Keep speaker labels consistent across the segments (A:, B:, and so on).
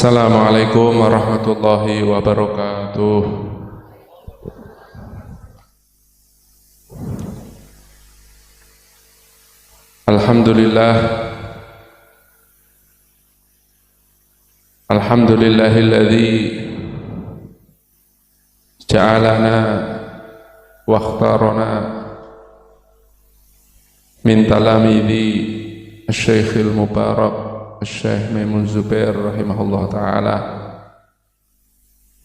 A: Assalamualaikum warahmatullahi wabarakatuh. Alhamdulillah, alhamdulillahilladzi ja'alana wa akhtarana min talamidhi asy-Syaikh al-Mubarak Syekh Maimun Zubair rahimahullah ta'ala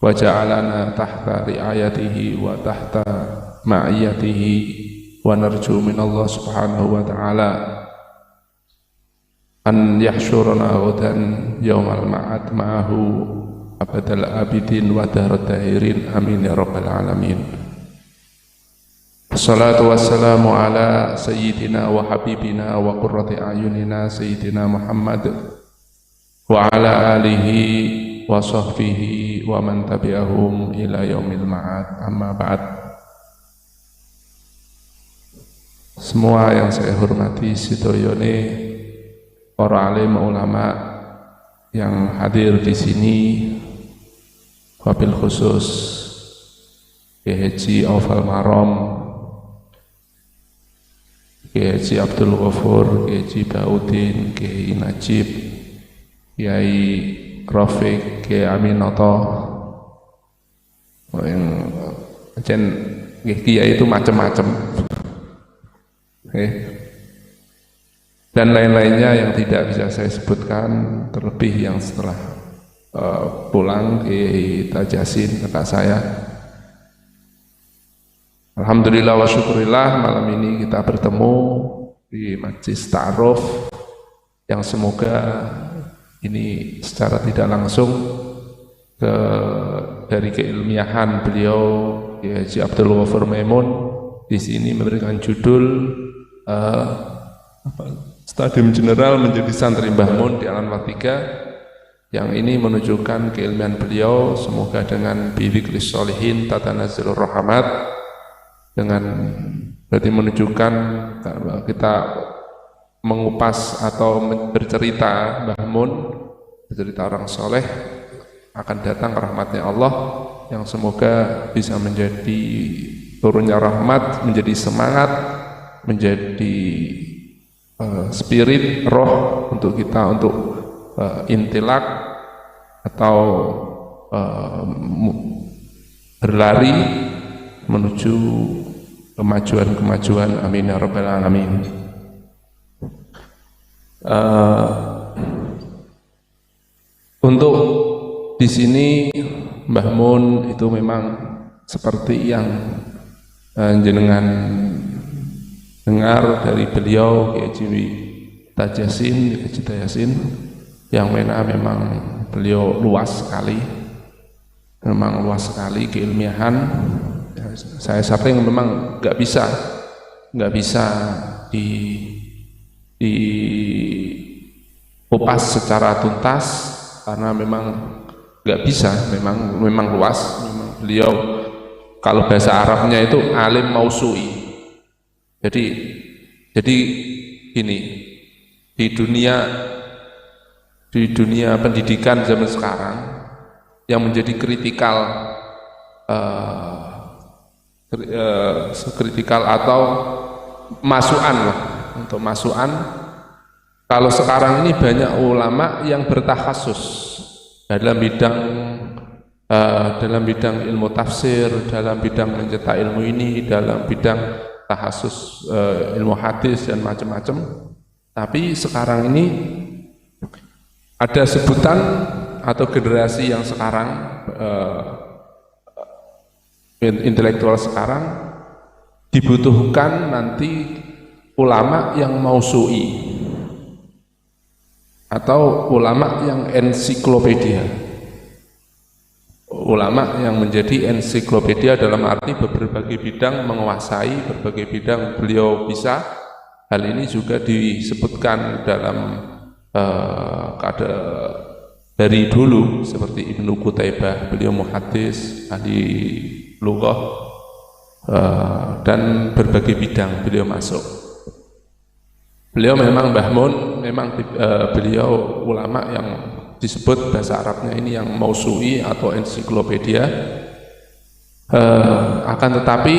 A: wa ja'alana tahta ri'ayatihi wa tahta ma'iyatihi wa narju minallah subhanahu wa ta'ala an yahsyurana ghadan yawmal ma'ad ma'ahu abadal abidin wa dahrad dahirin amin ya rabbal alamin. Assalatu wassalamu ala sayyidina wa habibina wa qurrati ayunina sayyidina Muhammad wa ala alihi wa sahbihi wa man tabi'ahum ila yaumil ma'ad, amma ba'd. Semua yang saya hormati sedayane para alim ulama yang hadir di sini, wabil khusus Kiai Haji Aufal Marom, Kiai Haji Abdul Ghafur, Kiai Haji Baudin, Kiai Najib, Kiai Rafiq, Kiai Aminoto, yang Kiai itu macam-macam, dan lain-lainnya yang tidak bisa saya sebutkan, terlebih yang setelah pulang Kiai Tajasin kakak saya. Alhamdulillah wa syukurillah, malam ini kita bertemu di Majlis Ta'aruf yang semoga ini secara tidak langsung dari keilmiahan beliau Kiai Haji Abdul Ghafur Maimun di sini memberikan judul Stadium General menjadi Santri Mbah Mun di Alam 3, yang ini menunjukkan keilmian beliau. Semoga dengan biwiklis sholihin tatanazzalur rahmat, dengan berarti menunjukkan kita mengupas atau bercerita Mbah Mun, bercerita orang soleh, akan datang rahmatnya Allah yang semoga bisa menjadi turunnya rahmat, menjadi semangat, menjadi spirit roh untuk kita untuk intilak atau berlari menuju kemajuan-kemajuan, amin ya rabbal alamin. Untuk di sini Mbah Mun itu memang seperti yang jenengan dengar dari beliau Kiai Haji Tajasin, Kiai Haji Tajasin, yang memang beliau luas sekali, memang luas sekali keilmiahan. Saya sampai memang nggak bisa dikupas secara tuntas karena memang nggak bisa, memang luas. Memang beliau kalau bahasa Arabnya itu alim mausui. Jadi ini di dunia pendidikan zaman sekarang yang menjadi kritikal atau masukan lah, untuk masukan. Kalau sekarang ini banyak ulama yang bertakhasus dalam bidang ilmu tafsir, dalam bidang mencetak ilmu ini, dalam bidang takhasus ilmu hadis dan macam-macam. Tapi sekarang ini ada sebutan atau generasi yang sekarang intelektual sekarang dibutuhkan nanti ulama yang mausu'i atau ulama yang ensiklopedia, ulama yang menjadi ensiklopedia dalam arti berbagai bidang menguasai, berbagai bidang beliau bisa. Hal ini juga disebutkan dalam dari dulu, seperti Ibnu Qutaibah, beliau muhaddis, ahli lughah, dan berbagai bidang beliau masuk. Beliau memang Mbah Mun, memang beliau ulama yang disebut bahasa Arabnya ini yang Mausu'i atau ensiklopedia. Akan tetapi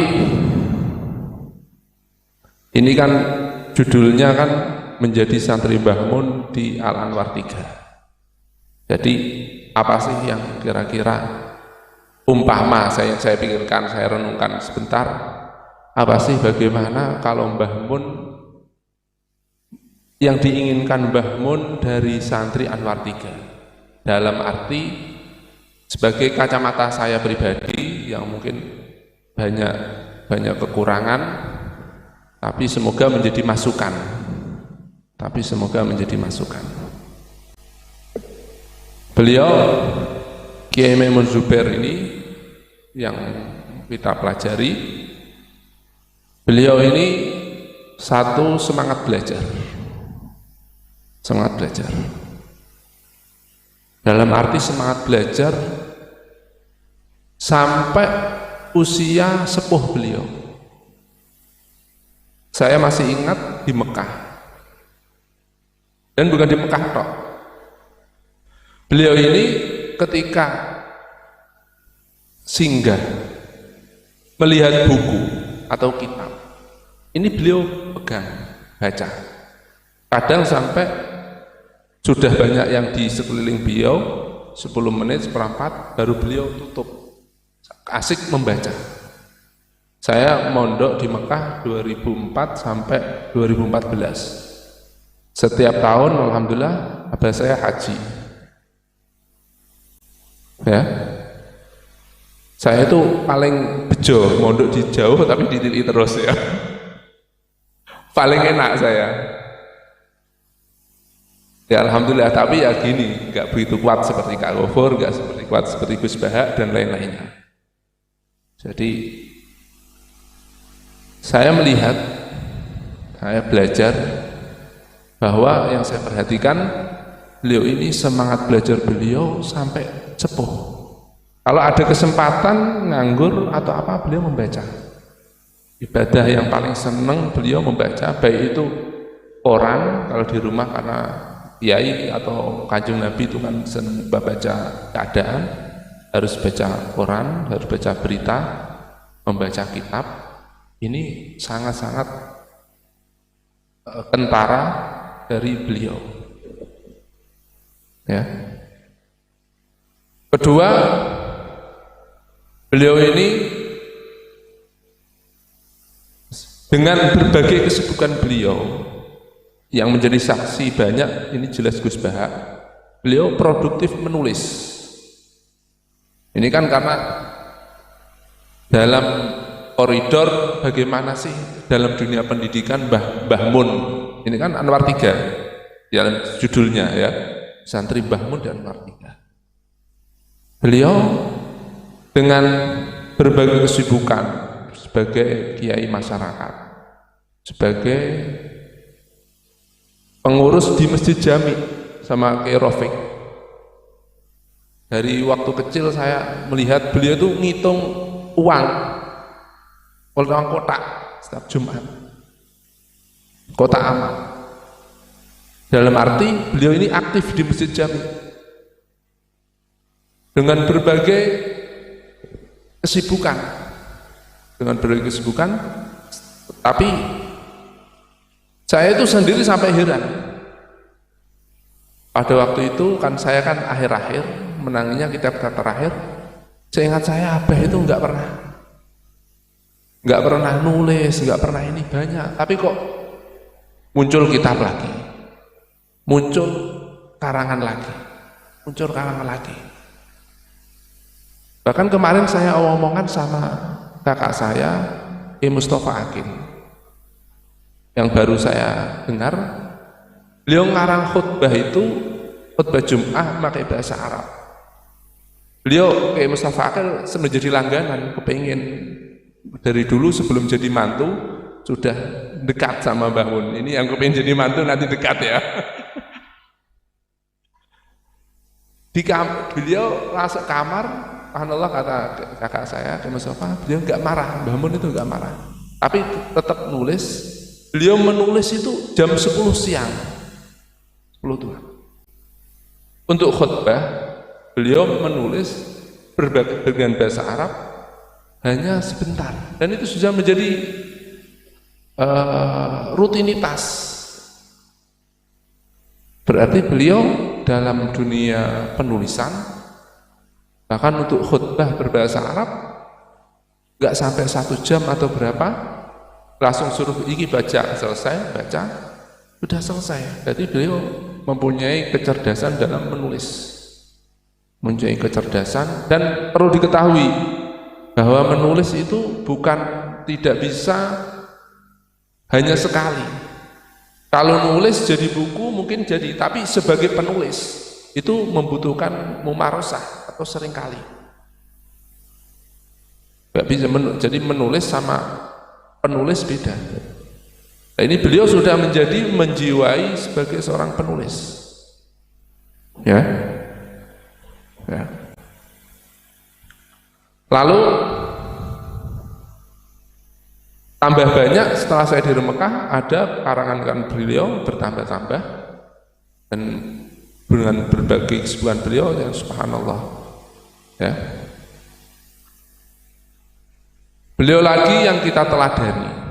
A: ini kan judulnya kan menjadi santri Mbah Mun di Al Anwar 3. Jadi apa sih yang kira-kira umpama saya pikirkan, saya renungkan sebentar, apa sih bagaimana kalau Mbah Mun, yang diinginkan Mbah Mun dari santri Anwar 3, dalam arti sebagai kacamata saya pribadi yang mungkin banyak kekurangan, tapi semoga menjadi masukan. Beliau Kiai Maimun Zubair ini yang kita pelajari, beliau ini satu semangat belajar. Dalam arti semangat belajar sampai usia sepuh beliau. Saya masih ingat di Mekah, dan bukan di Mekah tok. Beliau ini ketika singgah melihat buku atau kitab, ini beliau pegang, baca. Kadang sampai sudah banyak yang di sekeliling beliau, 10 menit, seperempat, baru beliau tutup. Asik membaca. Saya mondok di Mekah 2004 sampai 2014. Setiap tahun alhamdulillah abah saya haji. Ya. Saya itu paling bejo mondok di jauh tapi dititi terus ya. Paling enak saya. Ya alhamdulillah, tapi ya gini, nggak begitu kuat seperti Kak Gofur, nggak seperti kuat seperti Gus Bahak dan lain-lainnya. Jadi saya melihat, saya belajar bahwa yang saya perhatikan, beliau ini semangat belajar beliau sampai sepuh. Kalau ada kesempatan nganggur atau apa, beliau membaca. Ibadah yang paling senang beliau membaca, baik itu Quran, kalau di rumah karena kiai atau kanjeng Nabi itu kan senang baca keadaan, harus baca Quran, harus baca berita, membaca kitab. Ini sangat-sangat kentara dari beliau. Ya. Kedua, beliau ini dengan berbagai kesibukan beliau yang menjadi saksi banyak, ini jelas Gus Bahak, beliau produktif menulis. Ini kan karena dalam koridor bagaimana sih dalam dunia pendidikan Mbah Mun, ini kan Anwar 3 dalam judulnya ya, santri Mbah Mun dan Anwar 3. Beliau dengan berbagai kesibukan sebagai kiai masyarakat, sebagai pengurus di Masjid Jami sama Kiai Rafiq. Dari waktu kecil saya melihat beliau itu ngitung uang kotak setiap Jumat, kotak amal. Dalam arti beliau ini aktif di Masjid Jami dengan berbagai kesibukan, tapi saya itu sendiri sampai heran. Pada waktu itu kan saya kan akhir-akhir menanginya kitab terakhir. Seingat saya abah itu nggak pernah nulis, nggak pernah ini banyak. Tapi kok muncul kitab lagi, muncul karangan lagi. Bahkan kemarin saya omongan sama kakak saya, Mustafa Akin, yang baru saya dengar, beliau ngarang khutbah itu, khutbah Jum'ah pakai bahasa Arab. Beliau kayak Mustafa Akin menjadi langganan, kepingin dari dulu sebelum jadi mantu sudah dekat sama Mbah Mun. Ini yang kepingin jadi mantu nanti dekat ya. Beliau masuk kamar, Allah kata kakak saya ke Mustafa, beliau nggak marah, Mbah Mun itu nggak marah, tapi tetap nulis. Beliau menulis itu jam 10 siang, 10 tua. Untuk khutbah, beliau menulis berbagai bahasa Arab hanya sebentar, dan itu sudah menjadi rutinitas. Berarti beliau dalam dunia penulisan, bahkan untuk khutbah berbahasa Arab, nggak sampai 1 jam atau berapa, langsung suruh ini baca, selesai, baca, sudah selesai. Jadi beliau mempunyai kecerdasan dalam menulis, mempunyai kecerdasan. Dan perlu diketahui bahwa menulis itu bukan tidak bisa hanya sekali. Kalau nulis jadi buku mungkin jadi, tapi sebagai penulis itu membutuhkan mumarosah atau seringkali. Nggak bisa jadi menulis sama penulis beda. Nah, ini beliau sudah menjiwai sebagai seorang penulis, ya. Lalu tambah banyak setelah saya di Mekah, ada karangan beliau bertambah-tambah, dan dengan berbagai kesibukan beliau, yang subhanallah, ya. Beliau lagi yang kita teladani.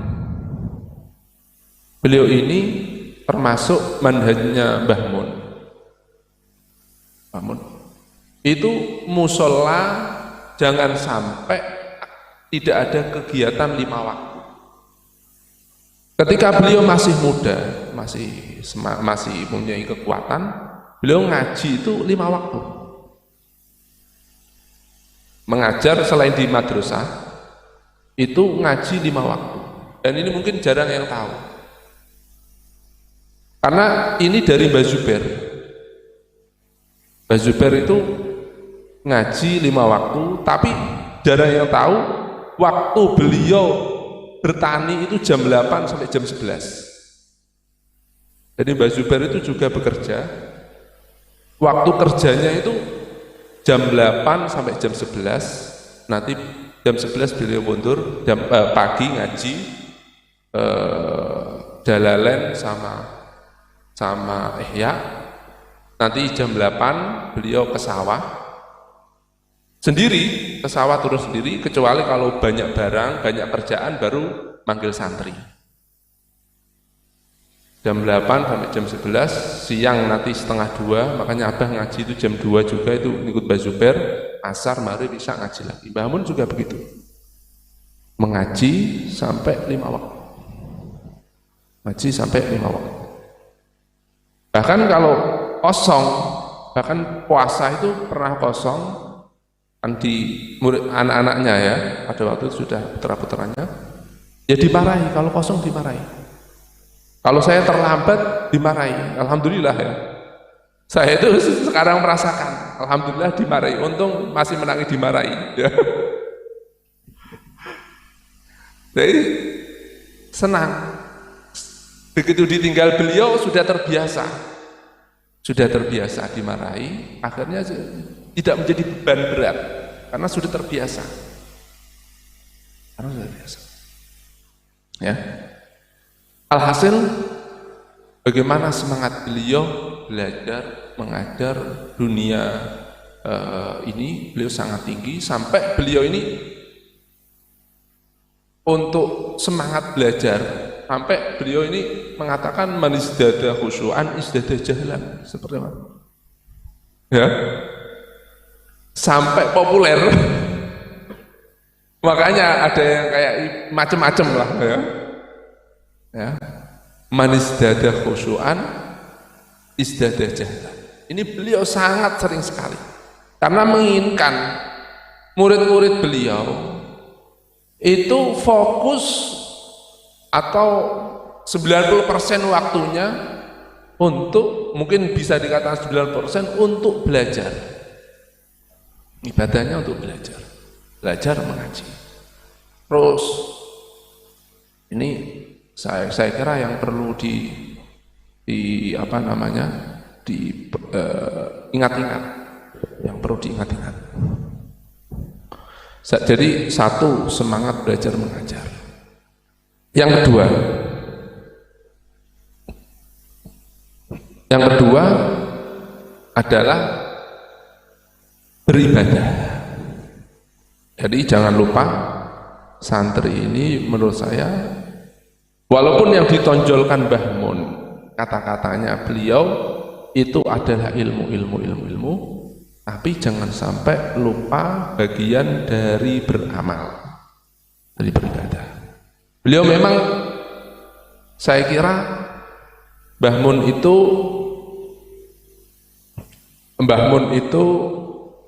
A: Beliau ini termasuk manhajnya Mbah Mun. Itu musola jangan sampai tidak ada kegiatan 5 waktu. Ketika beliau masih muda, masih mempunyai kekuatan, beliau ngaji itu 5 waktu. Mengajar selain di madrasah, itu ngaji 5 waktu. Dan ini mungkin jarang yang tahu. Karena ini dari Mbah Zubair. Mbah Zubair itu ngaji 5 waktu, tapi jarang yang tahu waktu beliau bertani itu jam 8 sampai jam 11. Jadi Mbah Zubair itu juga bekerja. Waktu kerjanya itu jam 8 sampai jam 11. Nanti jam 11 beliau mundur, pagi ngaji Jalalain sama Ihya. Nanti jam 8 beliau ke sawah sendiri, ke sawah turun sendiri, kecuali kalau banyak barang, banyak kerjaan baru manggil santri. Jam 8 sampai jam 11, siang nanti setengah 2, makanya Abah ngaji itu jam 2 juga, itu ikut Mbah Zubair. Asar, maghrib, isya ngaji lagi. Mbah Mun juga begitu, mengaji sampai 5 waktu. Ngaji sampai 5 waktu. Bahkan kalau kosong, bahkan puasa itu pernah kosong, kan di murid anak-anaknya ya, pada waktu itu sudah putra-putranya, ya dimarahi, kalau kosong dimarahi. Kalau saya terlambat dimarahi. Alhamdulillah ya, saya itu sekarang merasakan, alhamdulillah dimarahi, untung masih menangi dimarahi ya. Jadi senang. Begitu ditinggal beliau sudah terbiasa dimarahi, akhirnya tidak menjadi beban berat karena sudah terbiasa. Ya. Alhasil bagaimana semangat beliau belajar, mengajar dunia ini beliau sangat tinggi, sampai beliau ini untuk semangat belajar, sampai beliau ini mengatakan man izdada khusyu'an izdada jahlan, seperti apa? Ya. Sampai populer. Makanya ada yang kayak macam-macam lah ya. Ya. Man izdada khusyu'an izdada jahlan. Ini beliau sangat sering sekali. Karena menginginkan murid-murid beliau itu fokus atau 90% waktunya untuk, mungkin bisa dikatakan 90% untuk belajar. Ibadahnya untuk belajar mengaji. Terus ini saya kira yang perlu ingat-ingat, yang perlu diingat-ingat. Jadi satu, semangat belajar mengajar. Yang kedua, adalah beribadah. Jadi jangan lupa santri ini menurut saya, walaupun yang ditonjolkan Mbah Mun kata-katanya beliau itu adalah ilmu, tapi jangan sampai lupa bagian dari beramal, dari beribadah. Beliau memang, saya kira Mbah Mun itu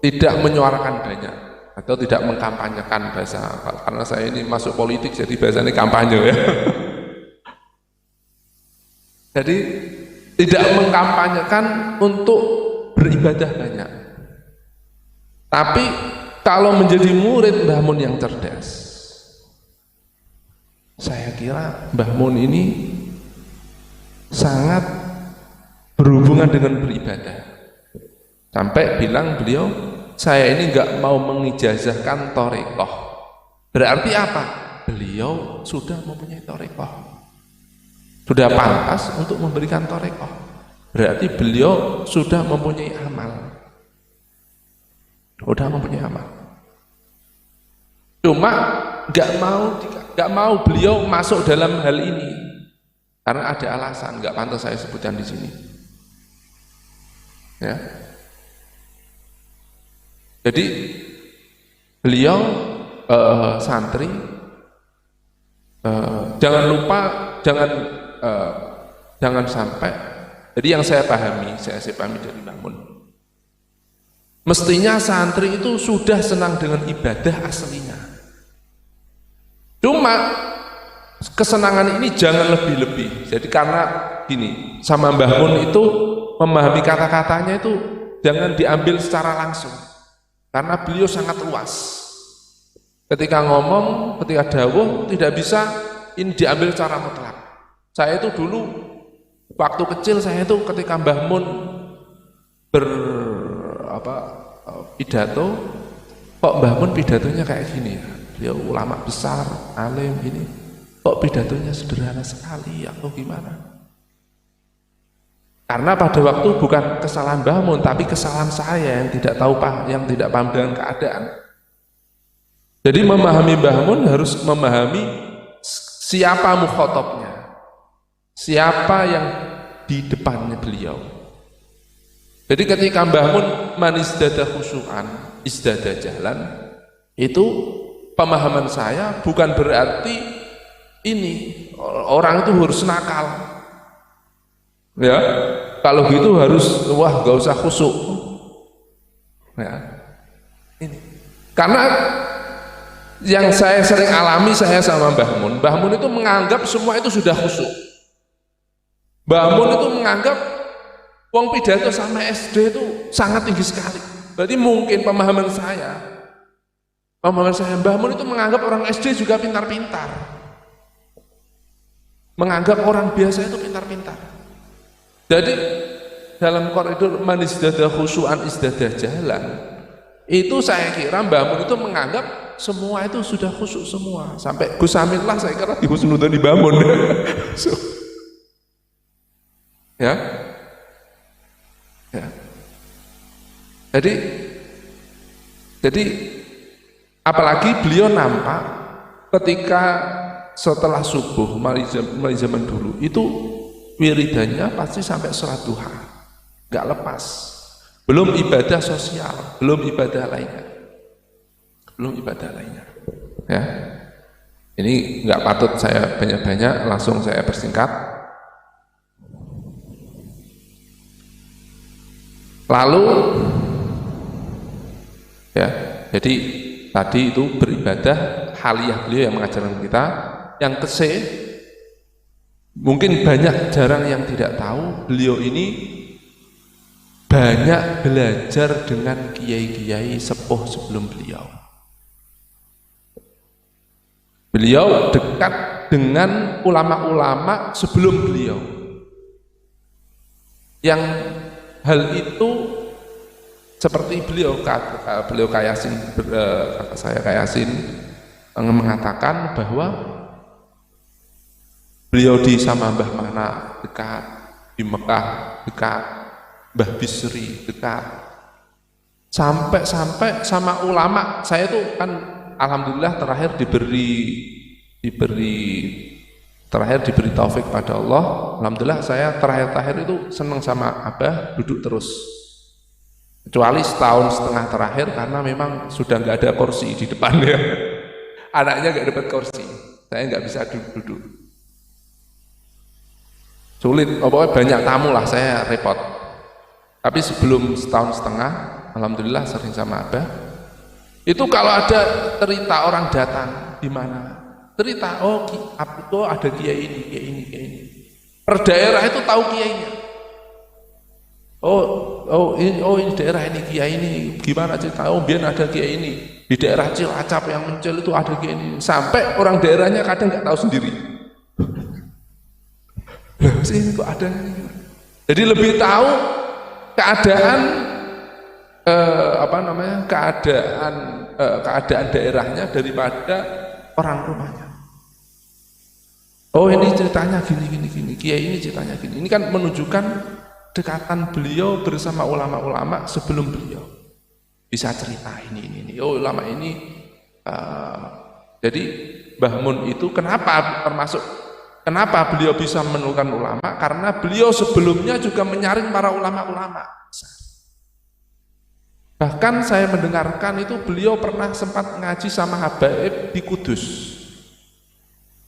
A: tidak menyuarakan banyak atau tidak mengkampanyekan bahasa, karena saya ini masuk politik jadi bahasanya kampanye ya. Jadi tidak mengkampanyekan untuk beribadah banyak. Tapi kalau menjadi murid Mbah Mun yang cerdas, saya kira Mbah Mun ini sangat berhubungan dengan beribadah. Sampai bilang beliau, saya ini enggak mau mengijazahkan thariqah. Berarti apa? Beliau sudah mempunyai thariqah, sudah pantas untuk memberikan thariqah. Berarti beliau sudah mempunyai amal, Cuma enggak mau beliau masuk dalam hal ini karena ada alasan, enggak pantas saya sebutkan di sini. Ya. Jadi beliau santri, jangan lupa, jangan sampai. Jadi yang saya pahami dari Mbah Mun, mestinya santri itu sudah senang dengan ibadah aslinya. Cuma kesenangan ini jangan lebih-lebih. Jadi karena gini, sama Mbah Mun itu memahami kata-katanya itu jangan diambil secara langsung. Karena beliau sangat luas. Ketika ngomong, ketika dawuh tidak bisa ini diambil secara mutlak. Saya itu dulu waktu kecil, saya itu ketika Mbah Mun pidato, kok Mbah Mun pidatonya kayak gini ya? Beliau ulama besar, alim ini, kok pidatonya sederhana sekali atau gimana? Karena pada waktu bukan kesalahan Mbah Mun, tapi kesalahan saya yang tidak paham dengan keadaan. Jadi memahami Mbah Mun harus memahami siapa mukhatabnya, siapa yang di depannya beliau. Jadi ketika Mbah Mun man izdada khusyu'an izdada jahlan, itu pemahaman saya bukan berarti ini orang itu harus nakal. Ya, kalau gitu harus gak usah khusyuk. Ya, ini karena yang saya sering alami, saya sama Mbah Mun itu menganggap semua itu sudah khusyuk. Mbah Mun itu menganggap wong pidato sama SD itu sangat tinggi sekali. Berarti mungkin pemahaman saya Mbah Mun itu menganggap orang SD juga pintar-pintar, menganggap orang biasa itu pintar-pintar. Jadi dalam koridor man izdada khusyu'an izdada jahlan, itu saya kira Mbah Mun itu menganggap semua itu sudah khusyuk semua. Sampai Gus Amin lah saya kira dihusnudon di Mbah Mun. Ya. Jadi apalagi beliau nampak ketika setelah subuh mulai zaman dulu itu wiridannya pasti sampai sholat duha, nggak lepas. Belum ibadah sosial, belum ibadah lainnya. Ya, ini nggak patut saya banyak-banyak, langsung saya persingkat. Lalu, ya, jadi tadi itu beribadah haliyah beliau yang mengajarkan kita. Yang mungkin jarang yang tidak tahu, beliau ini banyak belajar dengan kiai-kiai sepuh sebelum beliau. Beliau dekat dengan ulama-ulama sebelum beliau. Yang hal itu seperti beliau Kayasin, kakak saya Kayasin mengatakan bahwa beliau di sama Mbah Mana dekat, di Mekah dekat, Mbah Bisri dekat. Sampai sama ulama, saya tuh kan alhamdulillah terakhir diberi taufik pada Allah. Alhamdulillah saya terakhir itu seneng sama Abah, duduk terus. Kecuali setahun setengah terakhir karena memang sudah nggak ada kursi di depannya. Anaknya nggak dapat kursi, saya nggak bisa duduk. Sulit, pokoknya banyak tamu lah, saya repot. Tapi sebelum setahun setengah, alhamdulillah sering sama Abah. Itu kalau ada cerita orang datang di mana, cerita itu ada kiai ini. Per daerah itu tahu kiainya. Ini daerah ini kiai ini gimana cerita? Biar ada kiai ini di daerah Cilacap yang Mencel itu ada kiai ini. Sampai orang daerahnya kadang nggak tahu sendiri. Sini kok ada ini. Jadi lebih tahu keadaan keadaan daerahnya daripada orang rumahnya. Ini ceritanya gini. Kiai ini ceritanya gini. Ini kan menunjukkan dekatan beliau bersama ulama-ulama sebelum beliau bisa cerita ini. Ulama ini jadi Mbah Mun itu kenapa beliau bisa menemukan ulama? Karena beliau sebelumnya juga menyaring para ulama-ulama. Bahkan saya mendengarkan itu beliau pernah sempat ngaji sama Habaib di Kudus.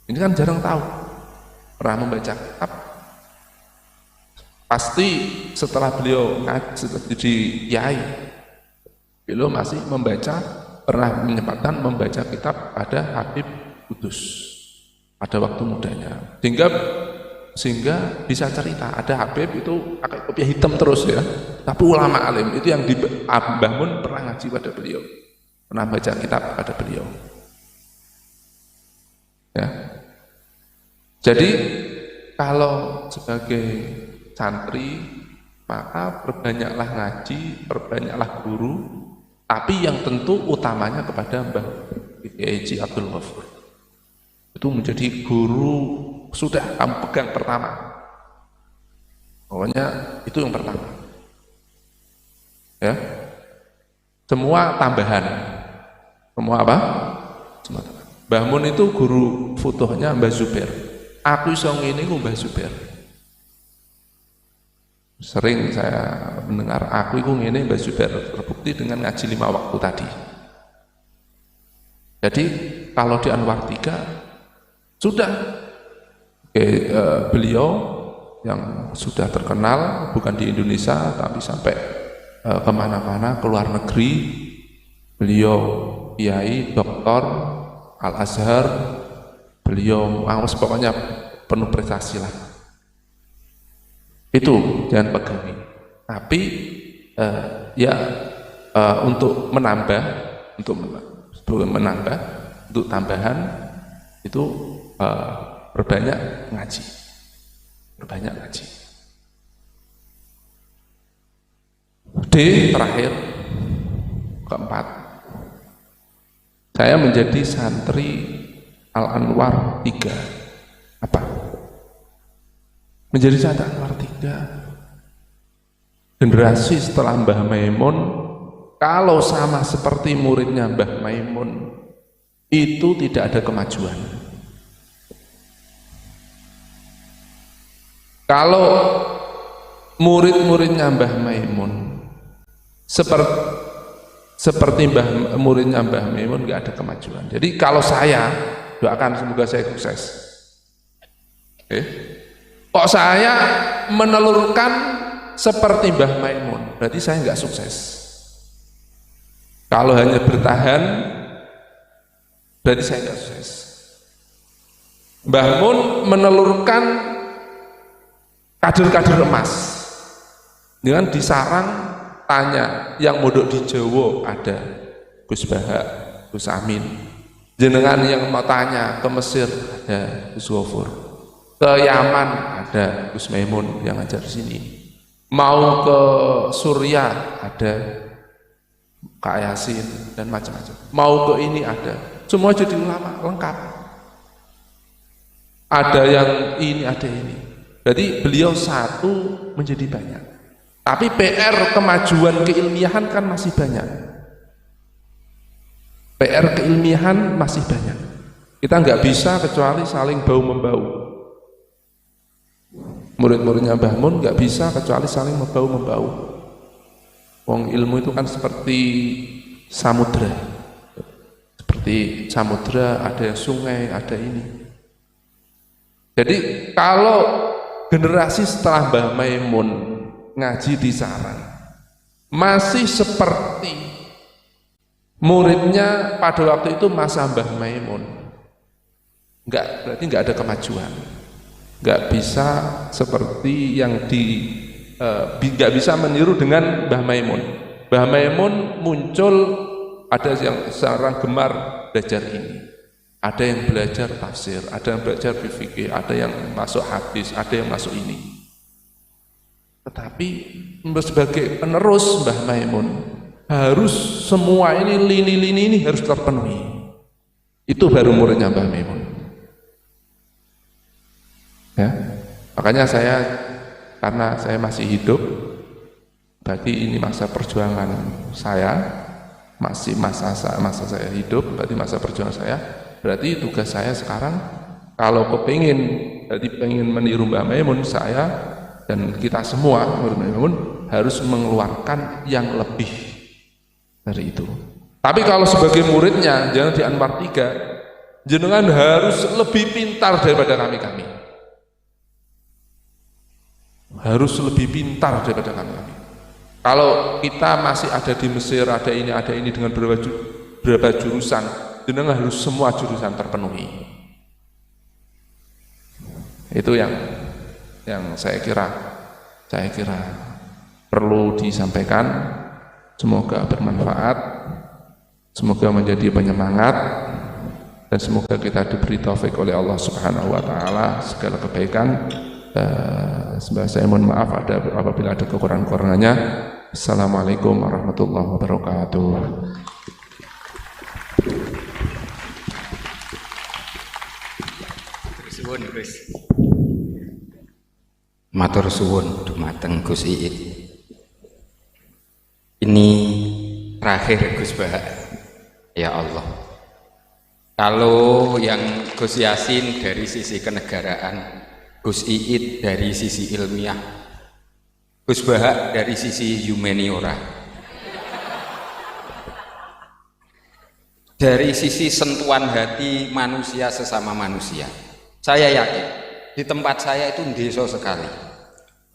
A: Ini kan jarang tahu. Pernah membaca kitab. Pasti setelah beliau ngaji jadi kiai, beliau masih pernah menyempatkan membaca kitab pada Habib Kudus pada waktu mudanya, sehingga bisa cerita. Ada Habib itu pakai kopiah hitam terus ya, tapi ulama alim itu yang di Mbah Mun pernah ngaji pada beliau, pernah baca kitab pada beliau ya. Jadi kalau sebagai santri maka perbanyaklah ngaji, perbanyaklah guru, tapi yang tentu utamanya kepada Mbah Kiai Haji Abdul Ghafur. Itu menjadi guru sudah kamu pegang pertama. Pokoknya itu yang pertama. Ya. Semua tambahan. Semua apa? Semua tambahan. Mbah Mun itu guru futuhnya Mbah Zubair. Aku iso ngene ku Mbah Zubair. Sering saya mendengar aku itu ngene Mbah Zubair, terbukti dengan ngaji 5 waktu tadi. Jadi kalau di Anwar 3 sudah beliau yang sudah terkenal bukan di Indonesia tapi sampai kemana-mana, ke luar negeri, beliau kiai doktor Al-Azhar, beliau pokoknya penuh prestasi lah. Itu jangan pegangi. Tapi untuk tambahan itu berbanyak ngaji. D terakhir keempat, saya menjadi santri Al-Anwar 3. Apa? Menjadi santri Al-Anwar 3 generasi setelah Mbah Maimun, kalau sama seperti muridnya Mbah Maimun itu tidak ada kemajuan. Kalau murid-muridnya Mbah Maimun seperti muridnya Mbah Maimun nggak ada kemajuan. Jadi kalau saya doakan semoga saya sukses. Kok saya menelurkan seperti Mbah Maimun, berarti saya nggak sukses. Kalau hanya bertahan, berarti saya nggak sukses. Mbah Mun menelurkan kader-kader emas. Dengan disarang tanya, yang mondok di Jawa ada Gus Bahak, Gus Amin. Jenengan yang mau tanya ke Mesir ada Gus Ghafur. Ke Yaman ada Gus Maimun yang ngajar di sini. Mau ke Suriah ada Kak Yasin dan macam-macam. Mau ke ini ada. Semua jadi ulama lengkap. Ada yang ini, ada ini. Berarti beliau satu menjadi banyak. Tapi PR kemajuan keilmiahan kan masih banyak. PR keilmiahan masih banyak. Kita nggak bisa kecuali saling bau membau. Murid-muridnya Mbah Mun nggak bisa kecuali saling bau membau. Wong ilmu itu kan seperti samudra. Seperti samudra, ada sungai, ada ini. Jadi kalau generasi setelah Mbah Maimun ngaji di Saran masih seperti muridnya pada waktu itu masa Mbah Maimun, berarti nggak ada kemajuan, nggak bisa seperti yang nggak bisa meniru dengan Mbah Maimun. Mbah Maimun muncul, ada yang seorang gemar belajar ini, ada yang belajar tafsir, ada yang belajar fikih, ada yang masuk hadis, ada yang masuk ini. Tetapi sebagai penerus Mbah Maimun harus semua ini lini-lini ini harus terpenuhi. Itu baru muridnya Mbah Maimun. Ya, makanya karena saya masih hidup, berarti ini masa perjuangan saya, masih masa saya hidup, berarti masa perjuangan saya. Berarti tugas saya sekarang, kalau pengen meniru Mbah Maimun, saya dan kita semua murid Mbah Maimun harus mengeluarkan yang lebih dari itu. Tapi kalau sebagai muridnya, jangan di Anwar 3, jenengan harus lebih pintar daripada kami. Harus lebih pintar daripada kami. Kalau kita masih ada di Mesir, ada ini dengan berapa jurusan, jenengan harus semua jurusan terpenuhi. Itu yang saya kira perlu disampaikan. Semoga bermanfaat, semoga menjadi penyemangat, dan semoga kita diberi taufik oleh Allah Subhanahu wa taala segala kebaikan. Saya mohon maaf apabila ada kekurangan-kekurangannya. Assalamualaikum warahmatullahi wabarakatuh.
B: Matur suwun dumateng Gus Iit. Ini terakhir Gus Bah. Ya Allah. Kalau yang Gus Yasin dari sisi kenegaraan, Gus Iit dari sisi ilmiah, Gus Bah dari sisi humaniora, dari sisi sentuhan hati manusia sesama manusia. Saya yakin di tempat saya itu desa sekali.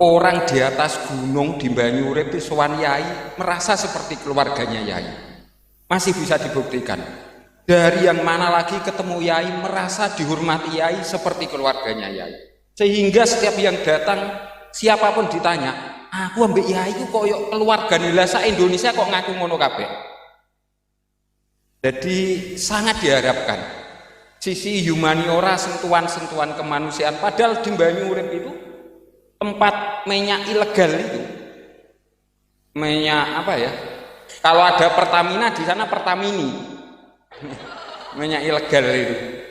B: Orang di atas gunung di Banyurip itu sowan yai merasa seperti keluarganya yai. Masih bisa dibuktikan. Dari yang mana lagi ketemu yai merasa dihormati yai seperti keluarganya yai. Sehingga setiap yang datang siapapun ditanya, aku ambek yai itu koyok keluarga nilasa Indonesia kok ngaku ngono kabeh. Jadi sangat diharapkan sisi humaniora, sentuhan-sentuhan kemanusiaan. Padahal di Banyurip itu tempat minyak ilegal itu, minyak apa ya? Kalau ada Pertamina di sana Pertamini, minyak ilegal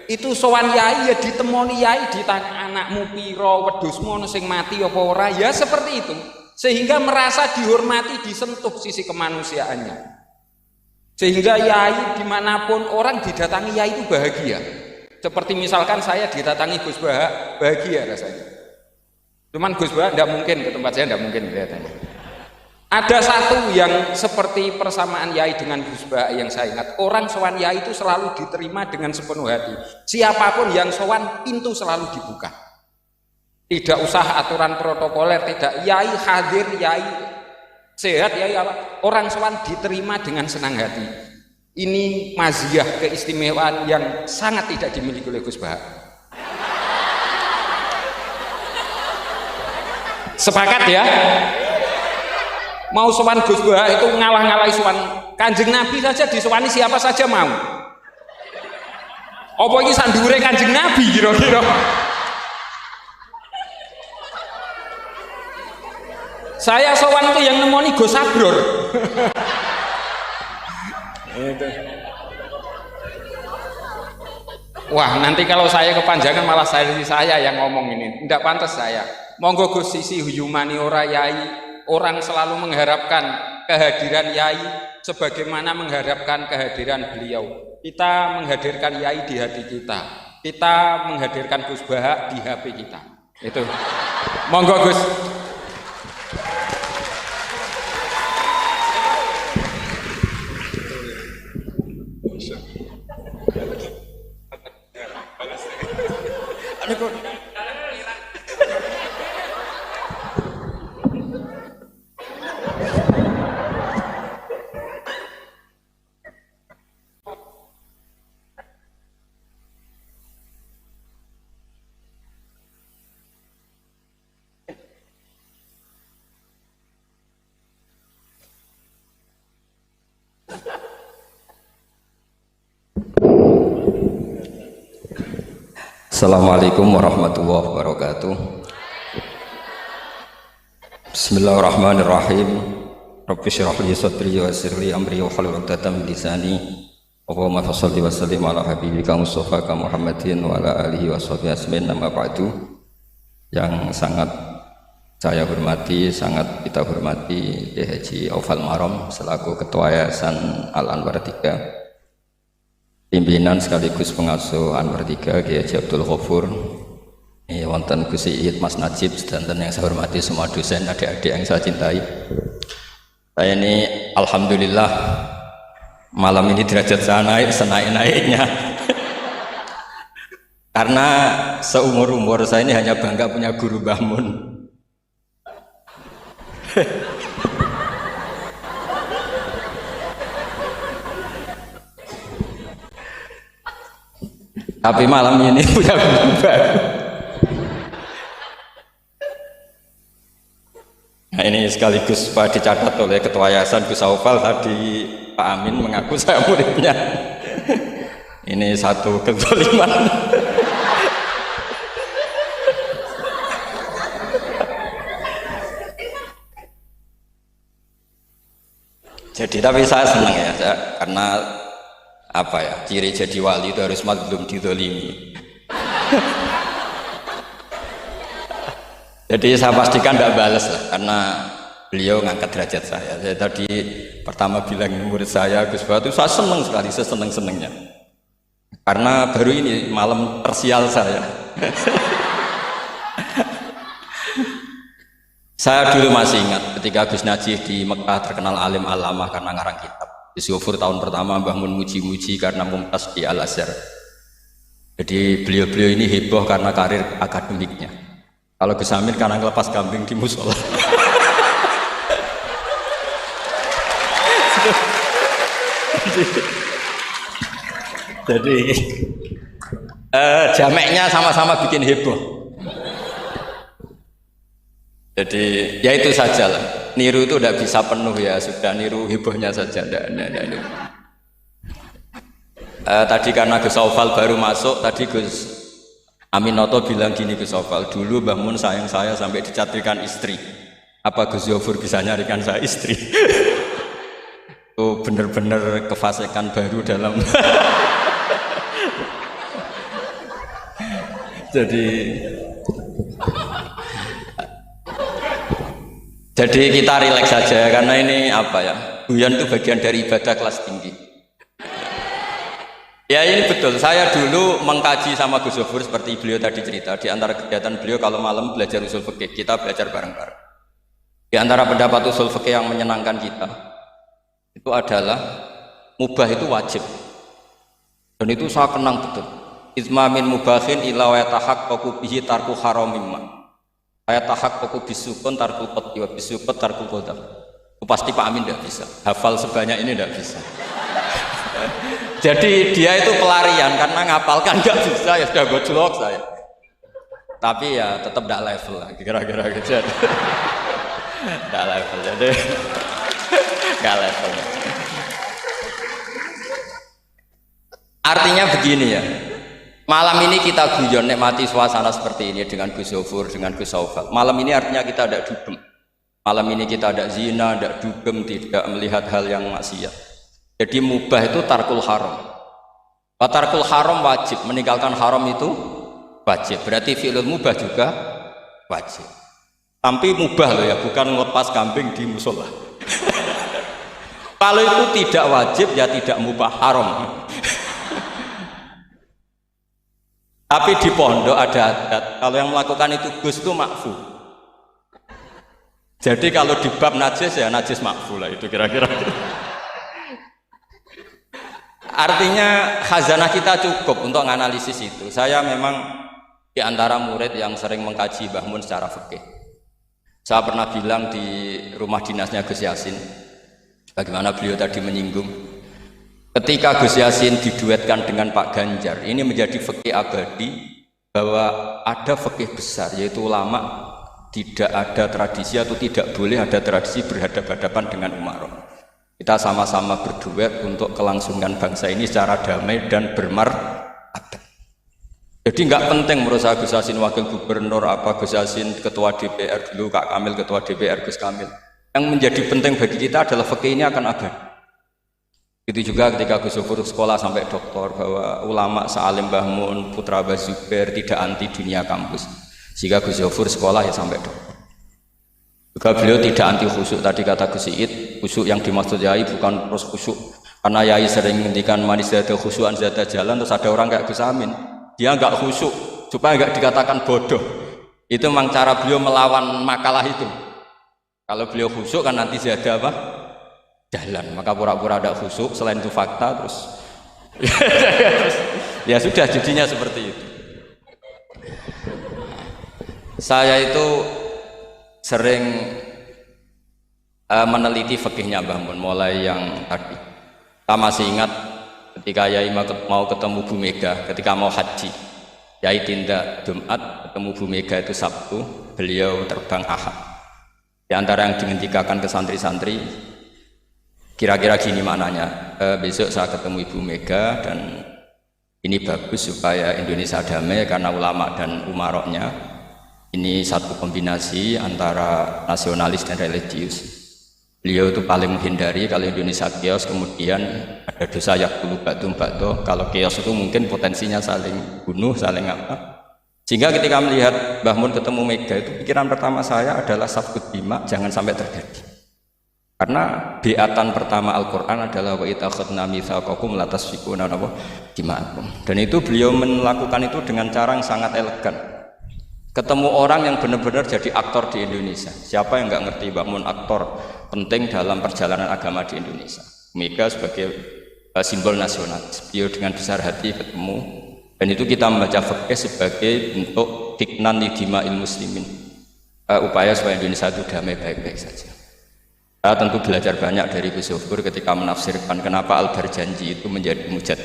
B: itu sowan yai ya ditemoni yai, ditanya anakmu piro, wedhusmu ono sing mati apa ora, ya seperti itu, sehingga merasa dihormati, disentuh sisi kemanusiaannya, sehingga yai dimanapun orang didatangi yai itu bahagia. Seperti misalkan saya didatangi Gus Bah, bahagia rasanya. Cuman Gus Bah tidak mungkin ke tempat saya, tidak mungkin kelihatannya. Ada satu yang seperti persamaan yai dengan Gus Bah yang saya ingat, orang sowan yai itu selalu diterima dengan sepenuh hati. Siapapun yang sowan, pintu selalu dibuka. Tidak usah aturan protokoler, tidak. Yai hadir, yai sehat, yai apa? Orang sowan diterima dengan senang hati. Ini maziyah keistimewaan yang sangat tidak dimiliki oleh Gus Bah. Sepakat ya? Mau sowan Gus Bah itu ngalah-ngalahi sowan Kanjeng Nabi saja, disowani siapa saja mau. Apa iki sandure Kanjeng Nabi kira-kira? Saya sowan itu yang nemoni Gus Sabror. Wah, nanti kalau saya kepanjangan malah saya yang ngomong ini. Tidak pantas saya. Monggo Gus sisi humaniora yai, orang selalu mengharapkan kehadiran Yai sebagaimana mengharapkan kehadiran beliau. Kita menghadirkan Yai di hati kita. Kita menghadirkan Gus Bahak di HP kita. Itu. Monggo Gus.
C: Assalamualaikum warahmatullahi wabarakatuh. Bismillahirrahmanirrahim. Rabbi shrah li sadri wa yassir li amri wa hlul 'uqdatam min lisani. Allahumma shalli wa sallim ala habibika Mustafa Muhammadin wa ala alihi wa sahbihi ajmain. Amma ba'du. Yang sangat saya hormati, sangat kita hormati Kiai Haji Aufal Marom selaku Ketua Yayasan Al Anwar 3. Pimpinan sekaligus pengasuh Anwar 3 Kiai Haji Abdul Ghafur, wonten Gus Iid, Mas Najib, dan yang saya hormati semua dosen, adik-adik yang saya cintai. Saya ini alhamdulillah malam ini derajat saya naik senaik-naiknya. Karena seumur-umur saya ini hanya bangga punya guru Mbah Mun. Tapi malam ini punya guru baru. Nah ini sekaligus Pak dicatat oleh Ketua Yayasan Gus Aufal tadi, Pak Amin mengaku saya muridnya. Ini satu kezaliman. Jadi tapi saya senang ya, karena apa ya, ciri jadi wali itu harus mazlum dizalimi. Jadi saya pastikan tidak balas lah, karena beliau ngangkat derajat saya. Saya tadi pertama bilang murid saya Gus Bahak itu saya senang sekali, seseneng-senengnya. Karena baru ini malam tersial saya. Saya dulu masih ingat ketika Gus Najih di Mekah terkenal alim alamah karena ngarang kitab. Gus Yofur tahun pertama Mbah Mun muji-muji karena mumtaz di Al-Azhar. Jadi beliau-beliau ini heboh karena karir akademiknya. Kalau Gus Amin karena ngelepas kambing di musola. Jadi jameknya sama-sama bikin heboh. Jadi ya itu saja lah. Niru itu tidak bisa penuh ya, sudah niru hebohnya saja. Tadi karena Gus Aufal baru masuk, tadi Gus Aminoto bilang gini Gus Aufal, dulu Mbah Mun sayang saya sampai dicatrikan istri. Apa Gus Yofur bisa nyarikan saya istri? Itu benar-benar kefasikan baru dalam. Jadi kita rileks saja karena ini apa ya, guyon itu bagian dari ibadah kelas tinggi. Ya ini betul, saya dulu mengkaji sama Gus Yofur seperti beliau tadi cerita. Di antara kegiatan beliau kalau malam belajar usul fikih, kita belajar bareng-bareng. Di antara pendapat usul fikih yang menyenangkan kita itu adalah mubah itu wajib. Dan itu saya kenang betul. Izma min mubahin ila wa yatahaqqaqu bihi tarku haramimma. Saya tahaqqaqu bisukun tarkul qat'i wa bisukut tarkul qadar. Itu pasti Pak Amin tidak bisa. Hafal sebanyak ini tidak bisa. Jadi dia itu pelarian karena ngapalkan nggak bisa, ya sudah gojlok saya. Tapi ya tetap tidak level lah, kira-kira gitu. Tidak level, jadi nggak level. Artinya begini ya, malam ini kita guyon nikmati suasana seperti ini dengan Gus Yofur, dengan Gus Aufal. Malam ini artinya kita ada dugem. Malam ini kita ada zina, ada dugem, tidak melihat hal yang maksiat. Jadi mubah itu tarkul haram. Tarkul haram wajib, meninggalkan haram itu wajib. Berarti fi'lul mubah juga wajib. Tapi mubah loh ya, bukan ngelepas kambing di musola. Kalau itu tidak wajib ya tidak mubah, haram. Tapi di pondok ada adat, kalau yang melakukan itu Gus itu makfu. Jadi kalau di bab najis ya najis makfu lah itu kira-kira. Artinya khazanah kita cukup untuk menganalisis itu. Saya memang di antara murid yang sering mengkaji Mbah Mun secara fikih. Saya pernah bilang di rumah dinasnya Gus Yasin, bagaimana beliau tadi menyinggung, ketika Gus Yasin diduetkan dengan Pak Ganjar, ini menjadi fikih abadi bahwa ada fikih besar, yaitu ulama tidak ada tradisi atau tidak boleh ada tradisi berhadapan-hadapan dengan umarok. Kita sama-sama berduet untuk kelangsungan bangsa ini secara damai dan bermartabat. Jadi nggak penting menurut saya Gus Yasin wakil gubernur apa Gus Yasin ketua DPR dulu, Kak Kamil ketua DPR, Gus Kamil. Yang menjadi penting bagi kita adalah fikih ini akan abadi. Itu juga ketika Gus Zufur sekolah sampai doktor bahwa ulama sealim Mbah Mun, putra Mbah Zubair tidak anti dunia kampus. Sehingga Gus Zufur sekolah ya sampai doktor. Juga beliau tidak anti khusyuk, tadi kata Gus Iid, khusyuk yang dimaksud Yai bukan terus khusyuk. Karena Yai sering menghentikan manis zada khusyuan zada jalan, terus ada orang kayak Gus Amin. Dia enggak khusyuk supaya enggak dikatakan bodoh. Itu memang cara beliau melawan makalah itu. Kalau beliau khusyuk kan nanti zada apa? Jalan. Maka pura-pura ada khusyuk, selain itu fakta terus ya sudah jadinya seperti itu. Saya itu sering meneliti fikihnya Mbah Mun mulai yang tadi. Kita masih ingat ketika Yai mau ketemu Bu Mega ketika mau haji, Yai tindak Jumat, ketemu Bu Mega itu Sabtu, beliau terbang Ahad. Di antara yang dihentikan ke santri-santri, kira-kira gini maknanya, besok saya ketemu Ibu Mega dan ini bagus supaya Indonesia damai karena ulama dan umaroknya ini satu kombinasi antara nasionalis dan religius. Beliau itu paling menghindari kalau Indonesia chaos kemudian ada dosa yakulu ba'dum ba'do. Kalau chaos itu mungkin potensinya saling bunuh, saling apa. Sehingga ketika melihat Mbah Mun ketemu Mega itu pikiran pertama saya adalah safkut bima, jangan sampai terjadi. Karena biatan pertama Al-Quran adalah wa itakhadna mitsaqakum la tasfikuna dima'akum. Dan itu beliau melakukan itu dengan cara yang sangat elegan. Ketemu orang yang benar-benar jadi aktor di Indonesia. Siapa yang nggak ngerti Mbah Mun aktor penting dalam perjalanan agama di Indonesia. Mega sebagai simbol nasional. Beliau dengan besar hati ketemu. Dan itu kita membaca fikih sebagai bentuk hiknan lidima'il muslimin. Upaya supaya Indonesia itu damai baik-baik saja. Saya tentu belajar banyak dari Gus Zufur ketika menafsirkan kenapa Al-Barjanji itu menjadi mujad.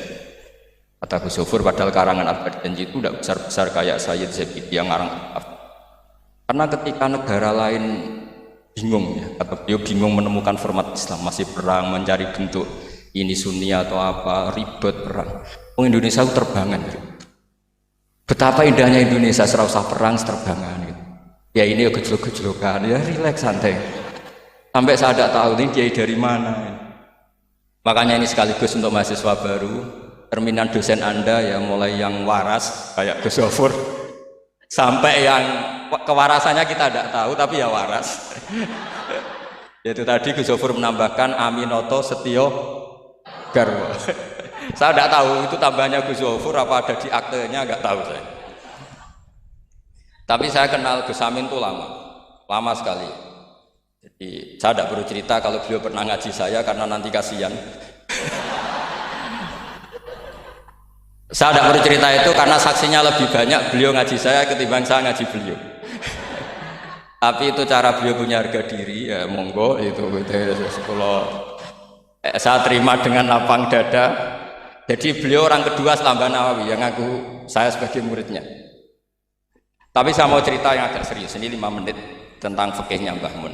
C: Kata Gus Zufur padahal karangan Al-Barjanji itu tidak besar-besar kayak Sayyid Zabidi yang ngarang. Karena ketika negara lain bingung ya, atau beliau bingung menemukan format Islam, masih perang, mencari bentuk ini Sunni atau apa, ribet perang. Indonesia itu terbangan. Betapa indahnya Indonesia, serah usah perang, terbangan. Gitu. Ya ini gejolak-gejolokan, ya rileks santai. Sampai saya tidak tahu ini kiai dari mana. Makanya ini sekaligus untuk mahasiswa baru, terminan dosen Anda ya mulai yang waras kayak Gus Zufur sampai yang kewarasannya kita tidak tahu tapi ya waras. Yaitu tadi Gus Zufur menambahkan Aminoto Setio Garwo. Saya tidak tahu itu tambahnya Gus Zufur apa ada di aktenya, nggak tahu saya. Tapi saya kenal Gus Amin itu lama sekali. Jadi saya tidak perlu cerita kalau beliau pernah ngaji saya karena nanti kasihan. Saya tidak perlu cerita itu karena saksinya lebih banyak beliau ngaji saya ketimbang saya ngaji beliau. Tapi itu cara beliau punya harga diri ya monggo itu kalau saya terima dengan lapang dada. Jadi beliau orang kedua setelah Mbah Nawawi yang ngaku saya sebagai muridnya. Tapi saya mau cerita yang agak serius, ini 5 menit tentang fikihnya Mbah Mun.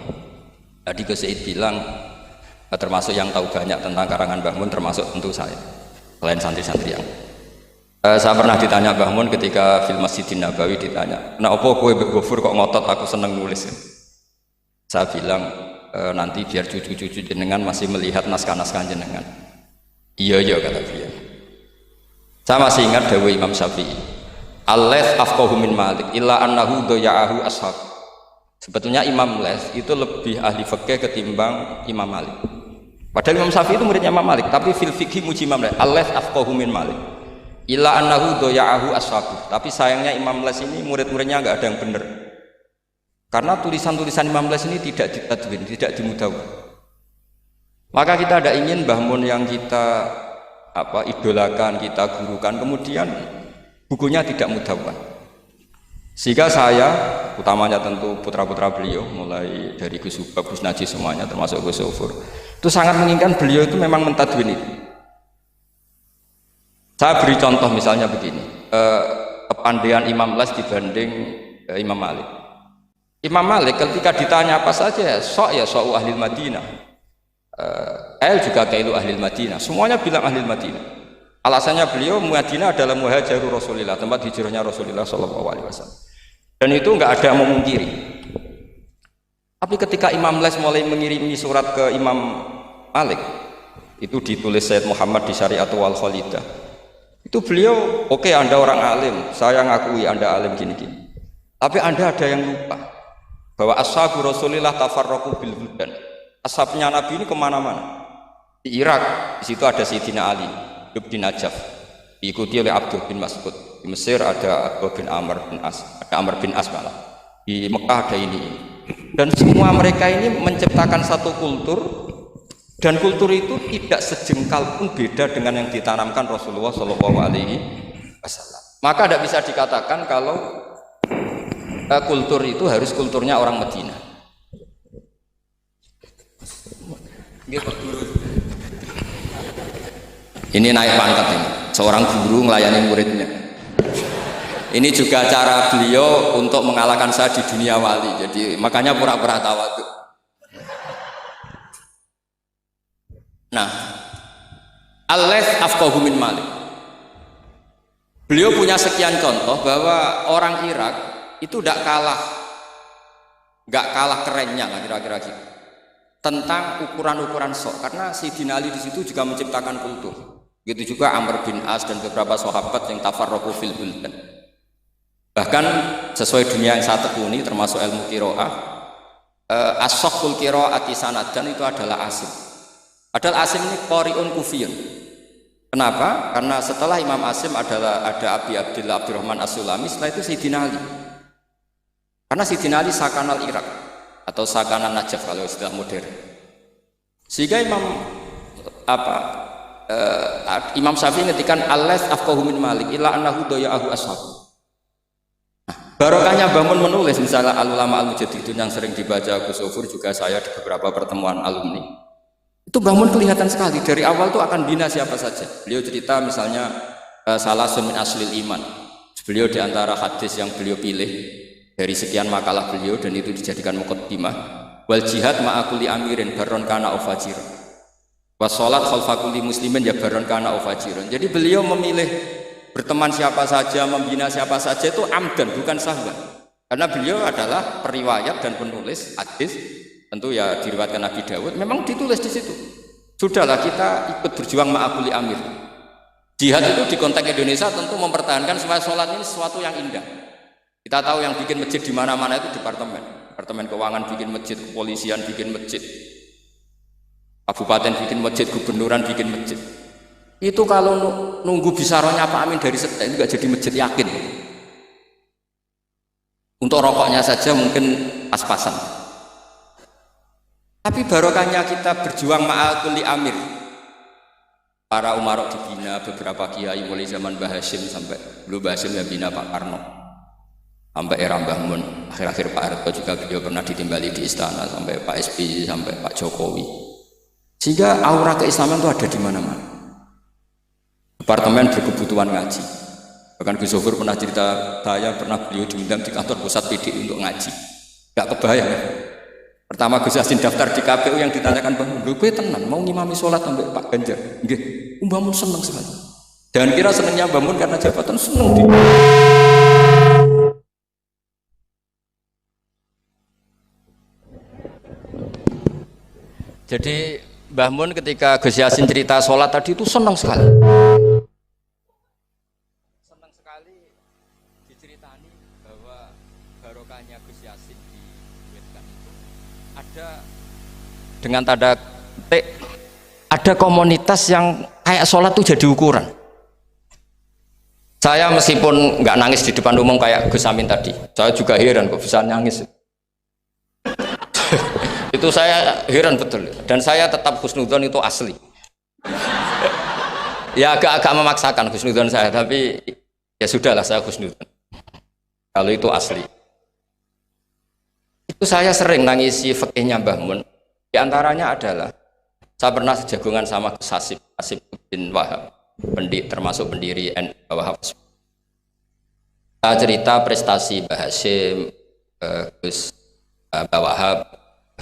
C: Tadi Gus Said bilang termasuk yang tahu banyak tentang karangan Mbah Mun termasuk tentu saya, selain santri-santri yang saya pernah ditanya Mbah Mun ketika film Masjidin Nabawi ditanya, nah apa kowe Mbah Gofur kok ngotot aku seneng nulis. Saya bilang nanti biar cucu-cucu jenengan masih melihat naskah-naskah jenengan. Iya kata beliau. Saya masih ingat dawuh Imam Syafi'i, Al-Laits afqahu min Malik illa annahu daya'ahu ashab. Sebetulnya Imam Les itu lebih ahli fikih ketimbang Imam Malik. Padahal Imam Syafi'i itu muridnya Imam Malik, tapi fil fikih muji Imam Les. Al-Les afqahu min Malik. Illa annahu doya'ahu ashabu. Tapi sayangnya Imam Les ini murid-muridnya enggak ada yang benar. Karena tulisan-tulisan Imam Les ini tidak ditadwin, tidak dimudawwan. Maka kita tidak ingin Mbah Mun yang kita idolakan, kita gurukan, kemudian bukunya tidak mudawwan. Sehingga saya, utamanya tentu putra-putra beliau, mulai dari Gus Subab, Gus Najis semuanya, termasuk Gus Sofur, itu sangat menginginkan beliau itu memang mentadwin itu. Saya beri contoh misalnya begini, kepandaian Imam Les dibanding Imam Malik. Imam Malik ketika ditanya apa saja, sok ahli Madinah, juga kailu ahli Madinah, semuanya bilang ahli Madinah. Alasannya beliau Madinah adalah muhajiru Rasulillah, tempat hijrahnya Rasulullah SAW. Dan itu enggak ada yang memungkiri. Tapi ketika Imam Les mulai mengirimi surat ke Imam Malik, itu ditulis Sayyid Muhammad di Syariatul Wal Khalidah. Itu beliau, oke, Anda orang alim, saya ngakui Anda alim gini-gini. Tapi Anda ada yang lupa bahwa ashabu Rasulillah tafarraqu bil buldan. Ashabnya Nabi ini kemana-mana. Di Irak, di situ ada Sayyidina Ali, hidup di Najaf, diikuti oleh Abdul bin Mas'ud. Di Mesir ada Abdul bin Amr bin As, ada Amr bin As malah. Di Mekah ada ini. Dan semua mereka ini menciptakan satu kultur, dan kultur itu tidak sejengkal pun beda dengan yang ditanamkan Rasulullah SAW. Maka tidak bisa dikatakan kalau kultur itu harus kulturnya orang Madinah. Ini naik pangkat ini, seorang guru melayani muridnya. Ini juga cara beliau untuk mengalahkan saya di dunia wali. Jadi makanya pura-pura tawadhu. Nah, Al-Les afqahu min Malik. Beliau punya sekian contoh bahwa orang Irak itu tidak kalah kerennya lah kira-kira gitu. Tentang ukuran-ukuran sok, karena Sayyidina Ali di situ juga menciptakan kultur. Begitu juga Amr bin As dan beberapa sahabat yang tafarraqu fil buldan. Bahkan sesuai dunia yang saya tekuni termasuk ilmu qiraah, as-sakhul qiraati sanadan itu adalah Asim. Padahal Asim ini qari'un kufiyun. Kenapa? Karena setelah Imam Asim ada Abi Abdillah Abdurrahman As-Sulami, setelah itu Sayyidina Ali. Karena Sayyidina Ali sakanal Irak atau sakanan Najaf kalau istilah modern. Sehingga Imam Syafi'i ngetikan al-Les afqahu min Malik illa annahu doya'ahu ashabu. Barokahnya bangun menulis misalnya al-ulama al-mujaddidun yang sering dibaca Gus Sofur, juga saya di beberapa pertemuan alumni. Itu bangun kelihatan sekali dari awal tuh akan bina siapa saja. Beliau cerita misalnya salasun min aslil iman. Beliau di antara hadis yang beliau pilih dari sekian makalah beliau dan itu dijadikan muqaddimah, wal jihad ma'akuli amirin baron kana ufajir. Wassalat khalfa kulli muslimin ya baron kana ufajirun. Jadi beliau memilih berteman siapa saja, membina siapa saja itu amdan, bukan sahwan. Karena beliau adalah periwayat dan penulis hadis, tentu ya diriwayatkan Nabi Dawud, memang ditulis di situ. Sudahlah kita ikut berjuang ma'akuli amir. Jihad itu di konteks Indonesia tentu mempertahankan supaya sholat ini sesuatu yang indah. Kita tahu yang bikin masjid di mana-mana itu departemen keuangan bikin masjid, kepolisian bikin masjid, kabupaten bikin masjid, gubernuran bikin masjid. Itu kalau nunggu bisaronya Pak Amin dari Sete itu nggak jadi masjid, yakin. Untuk rokoknya saja mungkin pas-pasan. Tapi barokahnya kita berjuang ma'al kulli amir. Para umarok dibina, beberapa kiai mulai zaman Mbah Hasyim sampai belum Mbah Hasyim yang bina Pak Karno. Sampai era Mbah Mun, akhir-akhir Pak Harto juga beliau pernah ditimbali di istana, sampai Pak SBY, sampai Pak Jokowi. Sehingga aura keislaman itu ada di mana-mana. Departemen berkebutuhan ngaji. Bahkan Gus Sofur pernah cerita, saya pernah beliau diundang di kantor pusat PD untuk ngaji. Gak kebayang ya. Pertama Gus Yassin daftar di KPU yang ditanyakan Bang Mun, gue tenan mau ngimami sholat sampai Pak Ganjar. Nggih, Mbah Mun seneng sekali. Jangan kira senengnya Mbah Mun karena jabatan, seneng dia. Jadi Mbah Mun ketika Gus Yassin cerita sholat tadi itu senang sekali. Senang sekali diceritani bahwa barokahnya Gus Yassin di ada dengan tanda petik ada komunitas yang kayak sholat tuh jadi ukuran. Saya meskipun nggak nangis di depan umum kayak Gus Amin tadi, saya juga heran kok bisa nangis. Itu saya heran betul, dan saya tetap husnudzon itu asli. Ya agak memaksakan husnudzon saya, tapi ya sudahlah saya husnudzon. Kalau itu asli. Itu saya sering nangisi fikihnya Mbah Mun. Di antaranya adalah saya pernah sejagongan sama Gus Hasib bin Wahab, termasuk pendiri Wahab. Saya cerita prestasi Mbah Hasyim, Gus Wahab,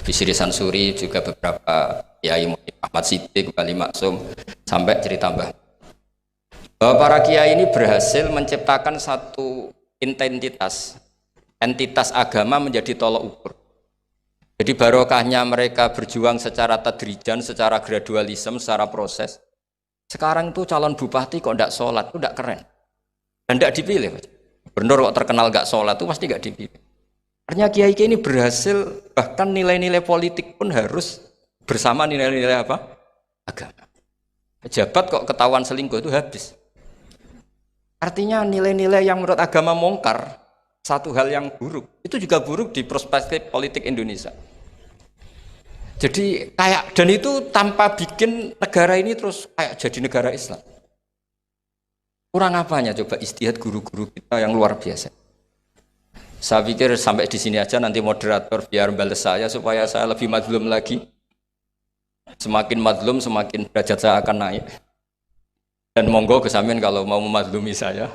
C: Bisri Sansuri, juga beberapa Kiai Ahmad Siddiq, Wali Maksum, sampai cerita Mbah. Bahwa para kiai ini berhasil menciptakan satu entitas agama menjadi tolok ukur. Jadi barokahnya mereka berjuang secara tadrijan, secara gradualisme, secara proses. Sekarang itu calon bupati kok tidak sholat, itu tidak keren. Dan tidak dipilih. Gubernur kok terkenal nggak sholat, itu pasti nggak dipilih. Artinya kiai ini berhasil, bahkan nilai-nilai politik pun harus bersama nilai-nilai apa? Agama. Pejabat kok ketahuan selingkuh itu habis. Artinya nilai-nilai yang menurut agama mungkar, satu hal yang buruk, itu juga buruk di perspektif politik Indonesia. Jadi kayak, dan itu tanpa bikin negara ini terus kayak jadi negara Islam. Kurang apanya coba istihad guru-guru kita yang luar biasa. Saya pikir sampai di sini aja, nanti moderator biar balas saya supaya saya lebih madlum lagi. Semakin madlum semakin derajat saya akan naik. Dan monggo Gus Amin kalau mau memadlumi saya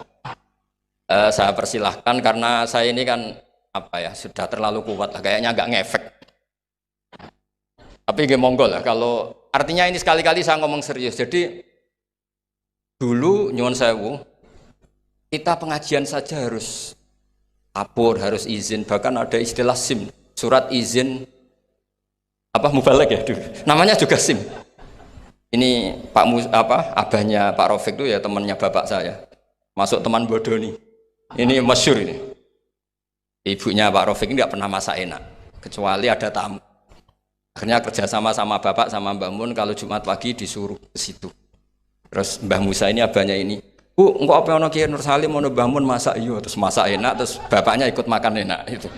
C: persilahkan, karena saya ini kan apa ya, sudah terlalu kuat lah, kayaknya agak ngefek. Tapi nggih monggo lah, kalau artinya ini sekali-kali saya ngomong serius. Jadi dulu nyuwun sewu, kita pengajian saja harus lapor, harus izin, bahkan ada istilah SIM, surat izin apa mubalek ya, namanya juga SIM. Ini abahnya Pak Rafiq itu ya temannya bapak saya, masuk teman bodoh nih. Ini masyhur ini. Ibunya Pak Rafiq ini tidak pernah masak enak, kecuali ada tamu. Akhirnya kerjasama sama bapak sama Mbah Mun, kalau Jumat pagi disuruh ke situ. Terus Mbah Musa ini abahnya ini, Bu, engkau apa ono Kiai Nur Salim ono Mbah Mun masak, iya, terus masak enak, terus bapaknya ikut makan enak itu.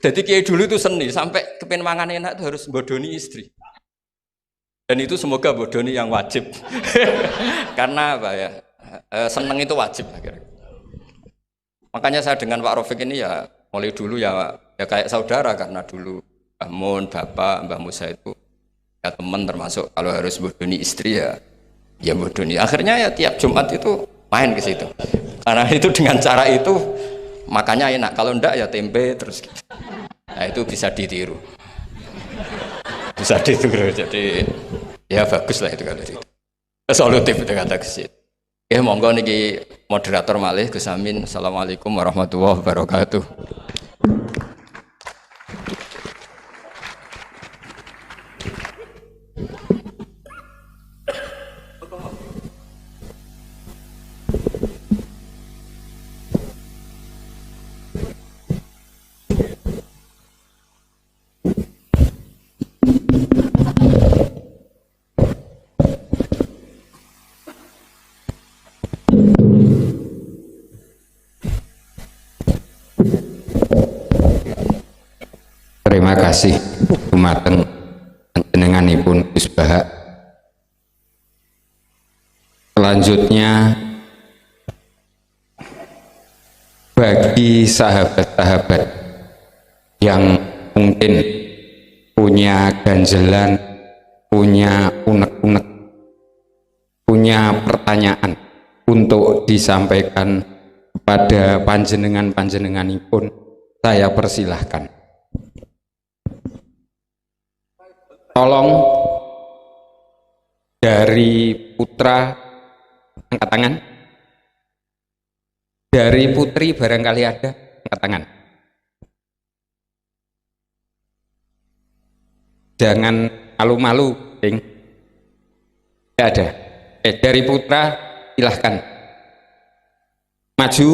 C: jadi Kiai dulu itu seni, sampai kepen mangan enak itu harus bodoni istri. Dan itu semoga bodoni yang wajib. Karena apa ya? Seneng itu wajib akhirnya. Makanya saya dengan Pak Rafiq ini ya mulai dulu ya kayak saudara, karena dulu Mbah Mun, Bapak, Mbah Musa itu ya teman, termasuk kalau harus bodoni istri ya bodoni. Akhirnya ya tiap Jumat itu main ke situ. Karena itu dengan cara itu makanya enak. Kalau enggak ya tempe terus gitu. Nah itu bisa ditiru. Bisa ditiru, jadi ya bagus lah itu kalau itu. Solutif itu kata kesit. Monggo niki moderator malih Gus Amin. Assalamualaikum warahmatullahi wabarakatuh.
D: Terima kasih dumateng panjenenganipun Gus Bahak. Selanjutnya bagi sahabat-sahabat yang mungkin punya ganjelan, punya unek-unek, punya pertanyaan untuk disampaikan kepada panjenenganipun, saya persilahkan. Tolong dari putra angkat tangan. Dari putri barangkali ada, angkat tangan. Jangan malu-malu, Ding. Tidak ada. Dari putra silahkan. Maju,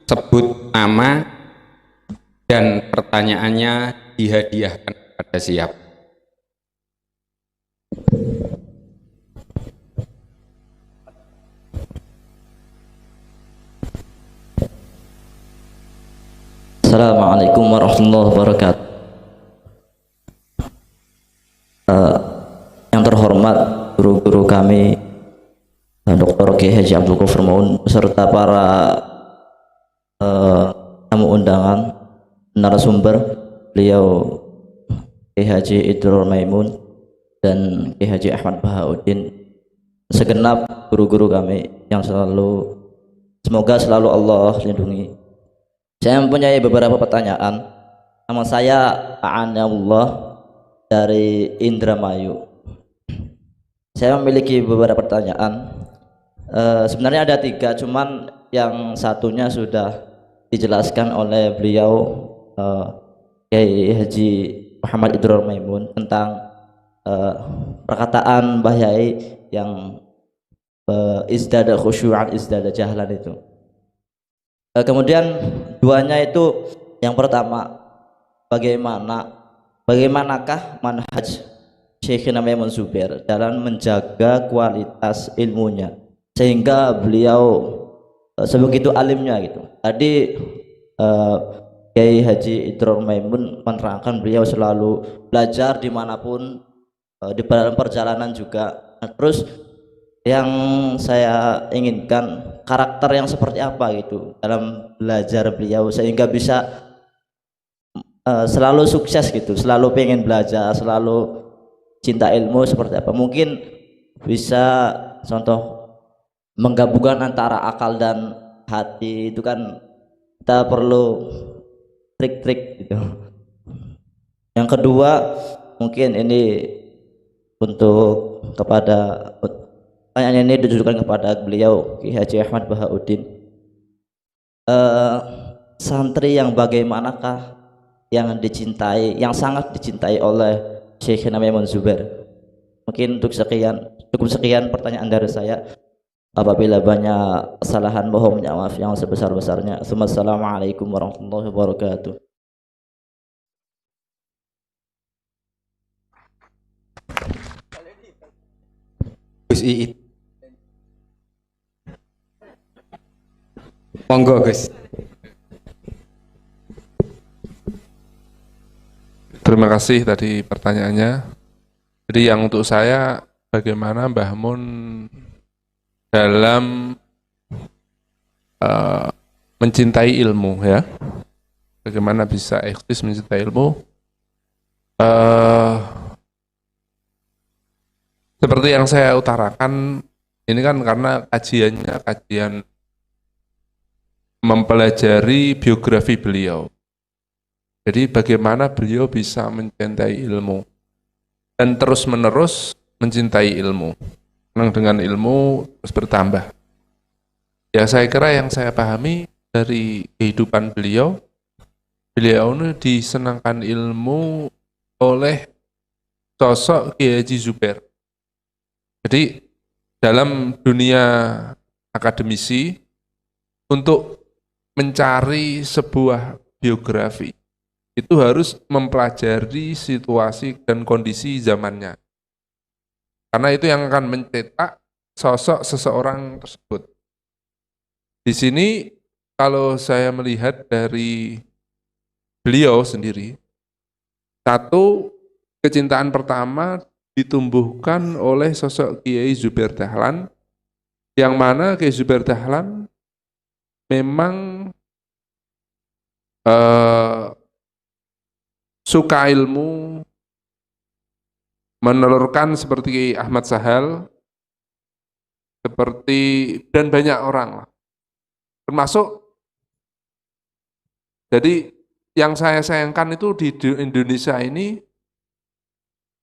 D: sebut nama, dan pertanyaannya dihadiahkan kepada siapa?
E: Assalamualaikum warahmatullahi wabarakatuh. Yang terhormat guru-guru kami, Dr. Kiai Haji Abdul Ghafur Maun beserta para tamu undangan, narasumber, beliau Kiai Haji Idrul Maimun dan Kiai Haji Ahmad Bahauddin, segenap guru-guru kami yang semoga selalu Allah lindungi. Saya mempunyai beberapa pertanyaan. Nama saya A'anullah dari Indramayu. Saya memiliki beberapa pertanyaan. Sebenarnya ada 3, cuman yang satunya sudah dijelaskan oleh beliau, Kiai Haji Muhammad Idrul Maimun, tentang perkataan Mbah Yai yang izdada khusyu'an izdada jahlan itu. Kemudian duanya itu, yang pertama, bagaimanakah manhaj Syekhina Maimun Zubair dalam menjaga kualitas ilmunya sehingga beliau sebegitu alimnya gitu. Tadi Kiai Haji Idrul Maimun menerangkan beliau selalu belajar dimanapun, di dalam perjalanan juga. Nah, terus yang saya inginkan karakter yang seperti apa gitu dalam belajar beliau sehingga bisa selalu sukses gitu, selalu pengen belajar, selalu cinta ilmu seperti apa. Mungkin bisa contoh menggabungkan antara akal dan hati, itu kan kita perlu trik-trik gitu. Yang kedua, mungkin ini untuk pertanyaan ini ditujukan kepada beliau Kiai Haji Ahmad Bahauddin. Santri yang bagaimanakah yang dicintai, yang sangat dicintai oleh Syekhina Maimun Zubair? Mungkin cukup sekian pertanyaan dari saya. Apabila banyak kesalahan, mohon maaf yang sebesar-besarnya. Assalamualaikum warahmatullahi wabarakatuh.
D: Gus Iit. Monggo Gus.
A: Terima kasih tadi pertanyaannya. Jadi yang untuk saya, bagaimana Mbah Mun dalam mencintai ilmu, ya, bagaimana bisa eksis mencintai ilmu. Seperti yang saya utarakan, ini kan karena kajian mempelajari biografi beliau. Jadi bagaimana beliau bisa mencintai ilmu dan terus-menerus mencintai ilmu. Dengan ilmu terus bertambah. Ya, saya kira yang saya pahami dari kehidupan beliau ini disenangkan ilmu oleh sosok Kiai Haji Zubair. Jadi dalam dunia akademisi, untuk mencari sebuah biografi itu harus mempelajari situasi dan kondisi zamannya. Karena itu yang akan mencetak sosok seseorang tersebut. Di sini kalau saya melihat dari beliau sendiri, satu, kecintaan pertama ditumbuhkan oleh sosok Kiai Zubair Dahlan, yang mana Kiai Zubair Dahlan memang suka ilmu, menelurkan seperti Ahmad Sahal, seperti dan banyak orang lah. Termasuk, jadi yang saya sayangkan itu di Indonesia ini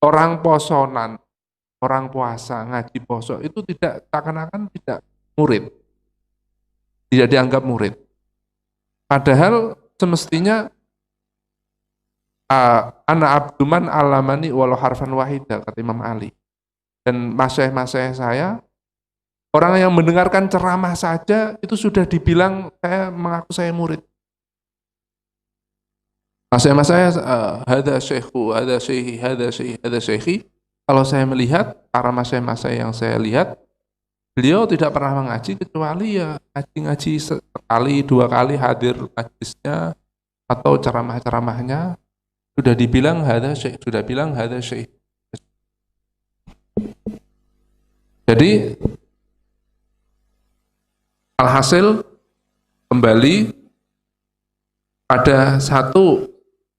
A: orang posonan, orang puasa, ngaji poso itu tidak, seakan-akan tidak murid, tidak dianggap murid. Padahal semestinya ana abduman alamani walau harfan wahida, kata Imam Ali. Dan masyayikh saya, orang yang mendengarkan ceramah saja itu sudah dibilang saya mengaku saya murid. Masaya-masaya hada syekhu, hada syekhi, hada syekhi, hada syekhi. Kalau saya melihat para masaya-masaya yang saya lihat, beliau tidak pernah mengaji kecuali ya ngaji-ngaji sekali, dua kali hadir majlisnya atau ceramah-ceramahnya sudah dibilang hada syekh, sudah bilang hada syekh. Jadi alhasil kembali ada satu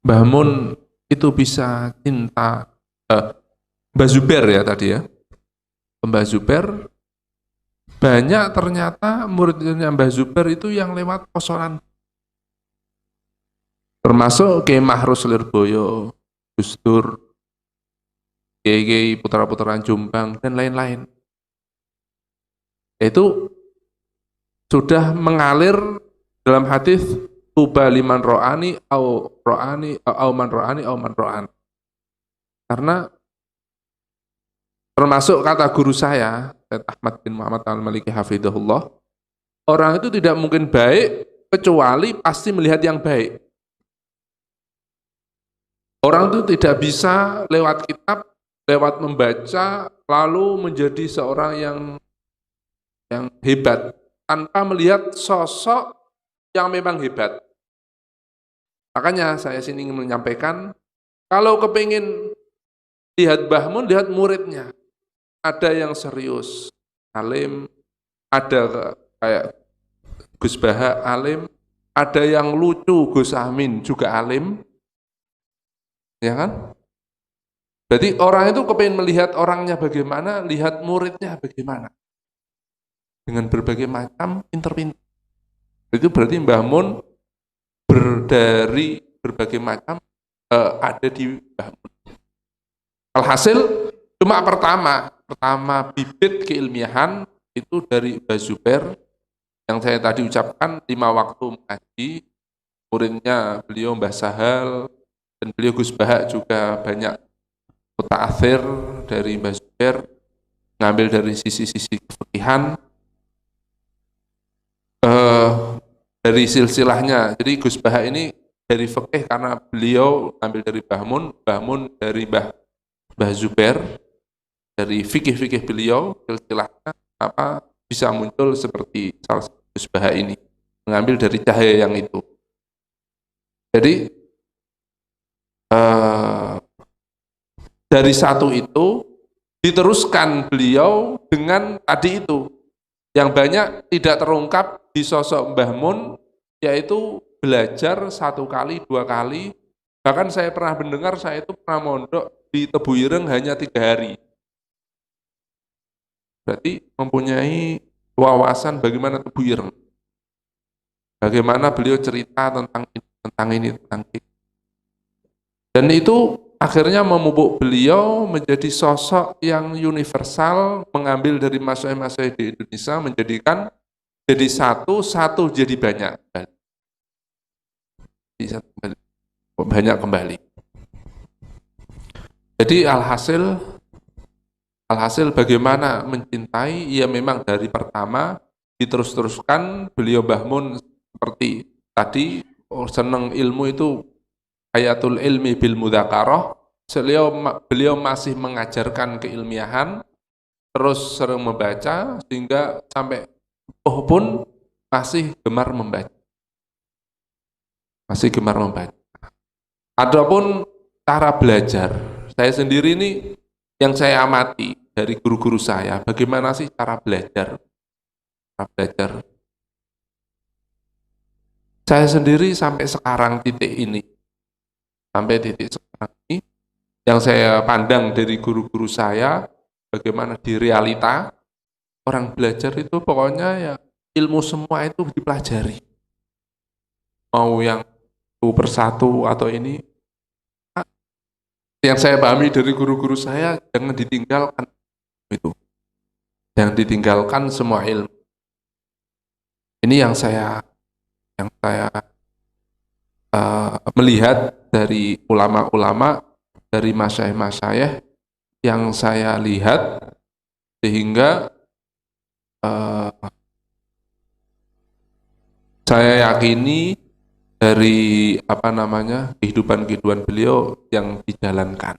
A: Mbah Mun itu bisa cinta Mbah Zubair ya tadi ya. Mbah Zubair banyak ternyata muridnya Mbah Zubair itu yang lewat posonan. Termasuk Kiai Mahrus Lirboyo, Gus Dur, Kiai putra-putra Jombang dan lain-lain. Itu sudah mengalir dalam hadis tuba liman ro'ani au man ro'an. Karena termasuk kata guru saya, Syed Ahmad bin Muhammad Al-Maliki Hafidhahullah, orang itu tidak mungkin baik kecuali pasti melihat yang baik. Orang itu tidak bisa lewat kitab, lewat membaca, lalu menjadi seorang yang hebat tanpa melihat sosok yang memang hebat. Makanya saya sini ingin menyampaikan, kalau kepingin lihat Mbah Mun, lihat muridnya. Ada yang serius, alim, ada kayak Gus Baha, alim, ada yang lucu, Gus Amin juga alim, ya kan? Jadi orang itu kepingin melihat orangnya bagaimana, lihat muridnya bagaimana. Dengan berbagai macam pinter-pinter. Itu berarti Mbah Mun dari berbagai macam ada di Mbah Mun. Alhasil cuma pertama bibit keilmiahan itu dari Mbah Zubair yang saya tadi ucapkan 5 waktu mengaji, muridnya beliau Mbah Sahal dan beliau Gus Baha juga banyak muta'athir dari Mbah Zubair, ngambil dari sisi-sisi kefikihan dari silsilahnya. Jadi Gus Baha ini dari fikih karena beliau ambil dari Mbah Mun dari Mbah Zubair, dari fikih-fikih beliau silsilahnya apa bisa muncul seperti salah satu Gus Baha ini, mengambil dari cahaya yang itu. Jadi dari satu itu diteruskan beliau dengan tadi itu yang banyak tidak terungkap di sosok Mbah Mun, yaitu belajar 1 kali, 2 kali. Bahkan saya pernah mendengar, saya itu pernah mondok di Tebu Ireng hanya 3 hari. Berarti mempunyai wawasan bagaimana Tebu Ireng, bagaimana beliau cerita tentang ini. Dan itu akhirnya memupuk beliau menjadi sosok yang universal, mengambil dari masyayikh-masyayikh di Indonesia, menjadikan jadi satu jadi banyak. Banyak kembali. Jadi alhasil bagaimana mencintai, ya memang dari pertama diterus-teruskan. Beliau Mbah Mun seperti tadi, senang ilmu itu ayatul ilmi bil mudzakarah. Beliau masih mengajarkan keilmiahan, terus sering membaca sehingga sampai pun masih gemar membaca. Adapun cara belajar, saya sendiri ini yang saya amati dari guru-guru saya, bagaimana sih cara belajar? Saya sendiri sampai sekarang titik ini, yang saya pandang dari guru-guru saya, bagaimana di realita orang belajar itu pokoknya ya ilmu semua itu dipelajari. Mau yang satu persatu atau ini, yang saya pahami dari guru-guru saya, jangan ditinggalkan itu, jangan ditinggalkan semua ilmu. Ini yang saya melihat dari ulama-ulama, dari masyayikh-masyayikh yang saya lihat, sehingga saya yakini dari kehidupan beliau yang dijalankan.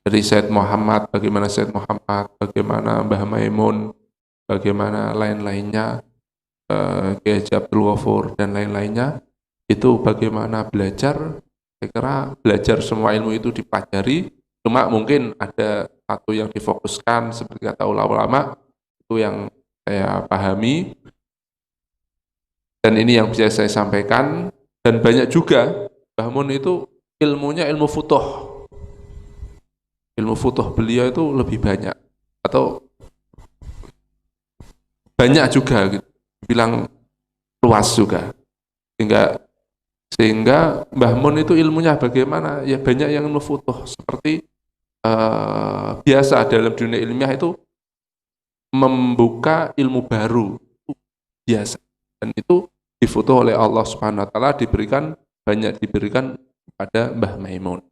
A: Dari Said Muhammad, bagaimana Said Muhammad, bagaimana Mbah Maimun, bagaimana lain-lainnya, Kiai Haji Abdul Ghafur dan lain-lainnya, itu bagaimana belajar. Saya kira belajar semua ilmu itu dipelajari, cuma mungkin ada satu yang difokuskan seperti kata ulama-ulama, itu yang saya pahami, dan ini yang bisa saya sampaikan. Dan banyak juga Mbah Mun itu ilmunya ilmu futuh. Ilmu futuh beliau itu lebih banyak, atau banyak juga gitu, bilang luas juga, sehingga Mbah Mun itu ilmunya bagaimana, ya banyak yang ilmu futuh, seperti biasa dalam dunia ilmiah itu membuka ilmu baru, itu biasa, dan itu difutuh oleh Allah Subhanahu wa taala, banyak diberikan kepada Mbah Maimun.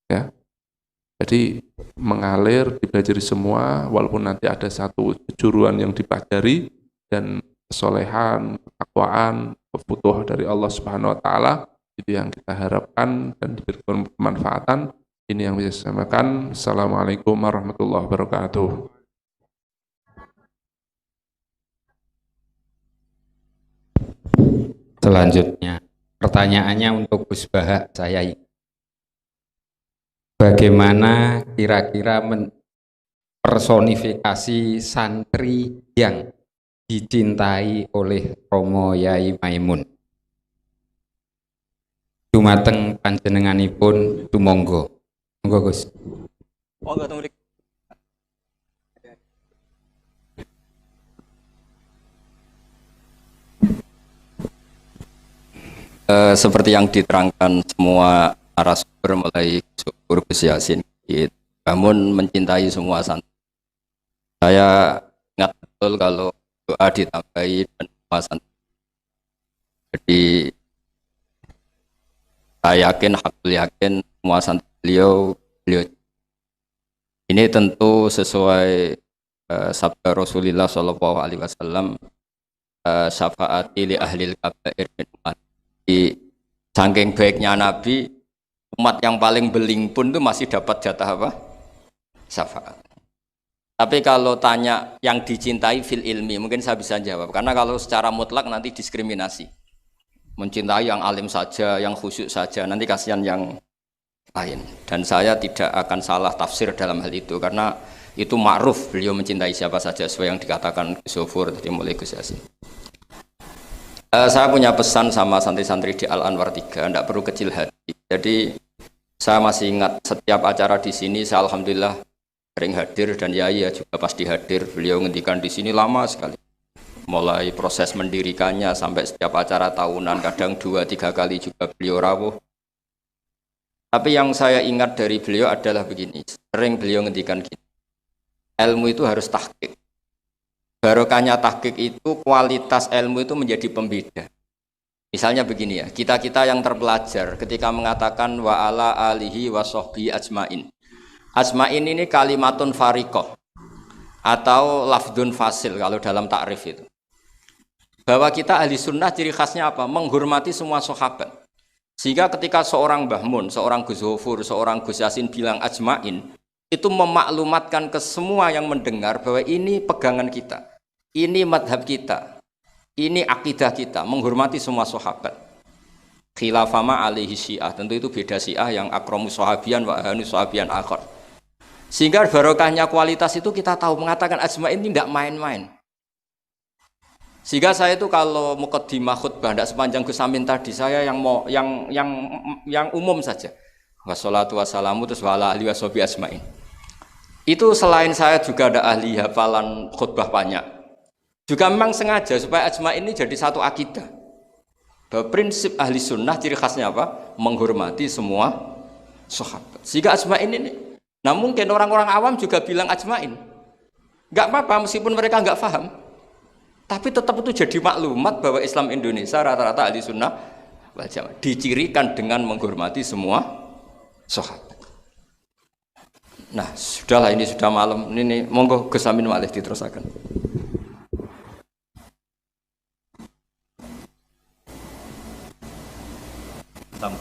A: Ya. Jadi mengalir, dipelajari semua, walaupun nanti ada satu kejuruan yang dipelajari, dan kesolehan, ketakwaan, kebutuhan dari Allah Subhanahu wa taala, itu yang kita harapkan dan diberikan kemanfaatan. Ini yang bisa saya sampaikan. Assalamualaikum warahmatullahi wabarakatuh.
D: Selanjutnya, pertanyaannya untuk Gus Baha, saya ingin. Bagaimana kira-kira personifikasi santri yang dicintai oleh Romo Yai Maimun? Dumateng panjenenganipun tumonggo. Monggo Gus.
C: Monggo teng mriki. Seperti yang diterangkan semua narasumber mulai Gus Yasin, namun mencintai semua santri. Saya ingat betul kalau doa ditambahi dan semua santri. Jadi saya yakin semua santri beliau. Ini tentu sesuai sabda Rasulullah Shallallahu Alaihi Wasallam, syafaati li ahlil kabair min umat. Saking baiknya Nabi, umat yang paling beling pun itu masih dapat jatah apa? Syafaat. Tapi kalau tanya yang dicintai fil ilmi, mungkin saya bisa jawab. Karena kalau secara mutlak nanti diskriminasi. Mencintai yang alim saja, yang khusyuk saja, nanti kasihan yang lain. Dan saya tidak akan salah tafsir dalam hal itu, karena itu ma'ruf, beliau mencintai siapa saja sesuai yang dikatakan Gus Zofur tadi mulai Gus Yasin. Saya punya pesan sama santri-santri di Al-Anwar 3, tidak perlu kecil hati. Jadi saya masih ingat setiap acara di sini, saya alhamdulillah sering hadir, dan Yai juga pasti hadir. Beliau ngendikan di sini lama sekali. Mulai proses mendirikannya sampai setiap acara tahunan, kadang 2-3 kali juga beliau rawuh. Tapi yang saya ingat dari beliau adalah begini, sering beliau ngendikan gini, ilmu itu harus tahqiq. Barokahnya tahqiq itu, kualitas ilmu itu menjadi pembeda. Misalnya begini ya, kita-kita yang terpelajar ketika mengatakan wa ala alihi wa sahbihi ajmain. Ajmain ini kalimatun fariqah atau lafdun fasil kalau dalam takrif itu. Bahwa kita ahli sunnah ciri khasnya apa? Menghormati semua sahabat. Sehingga ketika seorang Mbah Mun, seorang Gus Zofur, seorang Gus Yasin bilang ajmain, itu memaklumatkan ke semua yang mendengar bahwa ini pegangan kita. Ini madhab kita, ini akidah kita, menghormati semua sahabat. Khilafama alaihi syiah, tentu itu beda syiah yang akramu sahabian wa ahanu sahabian akhar. Sehingga barokahnya kualitas itu kita tahu, mengatakan ajma'in ini tidak main-main. Sehingga saya itu kalau muqaddimah khutbah, tidak sepanjang Gus Amin tadi, saya yang umum saja. Wassalatu wassalamu terus wa ala alihi washabihi ajma'in. Itu selain saya juga ada ahli hafalan khutbah banyak. Juga memang sengaja supaya ajma ini jadi satu akidah. Bahwa prinsip ahli sunnah ciri khasnya apa? Menghormati semua sahabat. Sehingga ajma ini, nah mungkin orang-orang awam juga bilang ajmain. Enggak apa-apa meskipun mereka enggak paham. Tapi tetap itu jadi maklumat bahwa Islam Indonesia rata-rata ahli sunnah wal jamaah dicirikan dengan menghormati semua sahabat. Nah, sudahlah ini sudah malam. Ini monggo Gus Amin malih diterusaken.
E: Tam.